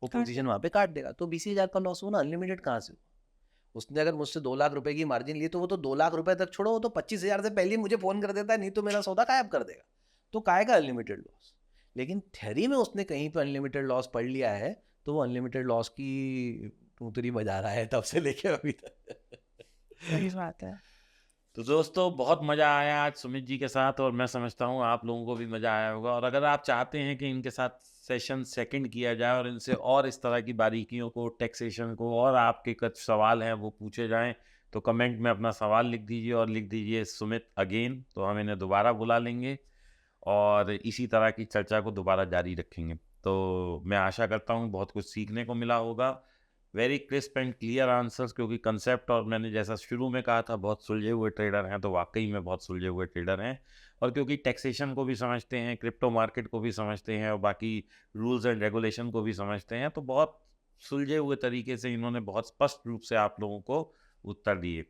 वो पोजीशन वहां पे काट देगा। तो 20,000 का लॉस हो ना, अनलिमिटेड कहाँ से? उसने अगर मुझसे 2 लाख रुपए की मार्जिन ली, तो वो तो 2 लाख रुपए तक छोड़ो, वो तो 25,000 से पहले मुझे फोन कर देता है, नहीं तो मेरा सौदा गायब कर देगा। तो काय का अनलिमिटेड लॉस? लेकिन थ्योरी में उसने कहीं पे अनलिमिटेड लॉस पढ़ लिया है, तो वो अनलिमिटेड लॉस की टूतरी बजा रहा है तब से लेके अभी तक। सही बात है। तो दोस्तों बहुत मज़ा आया आज सुमित जी के साथ, और मैं समझता हूँ आप लोगों को भी मज़ा आया होगा। और अगर आप चाहते हैं कि इनके साथ सेशन सेकंड किया जाए और इनसे और इस तरह की बारीकियों को, टैक्सेशन को, और आपके कुछ सवाल हैं वो पूछे जाएं, तो कमेंट में अपना सवाल लिख दीजिए और लिख दीजिए सुमित अगेन, तो हम इन्हें दोबारा बुला लेंगे और इसी तरह की चर्चा को दोबारा जारी रखेंगे। तो मैं आशा करता हूँ बहुत कुछ सीखने को मिला होगा। Very crisp and clear answers, क्योंकि कंसेप्ट और मैंने जैसा शुरू में कहा था बहुत सुलझे हुए ट्रेडर हैं, तो वाकई में बहुत सुलझे हुए ट्रेडर हैं। और क्योंकि टैक्सेशन को भी समझते हैं, क्रिप्टो मार्केट को भी समझते हैं और बाकी रूल्स एंड रेगुलेशन को भी समझते हैं, तो बहुत सुलझे हुए तरीके से इन्होंने बहुत स्पष्ट रूप से आप लोगों को उत्तर दिए।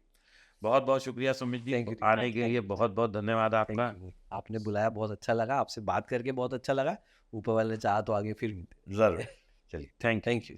बहुत बहुत शुक्रिया सुमित जी, थैंक यू आने के लिए बहुत बहुत धन्यवाद आपका। आपने बुलाया, बहुत अच्छा लगा, आपसे बात करके बहुत अच्छा लगा। ऊपर वाले ने चाहा तो आगे फिर मिलते ज़रूर, चलिए, थैंक यू। Thank you.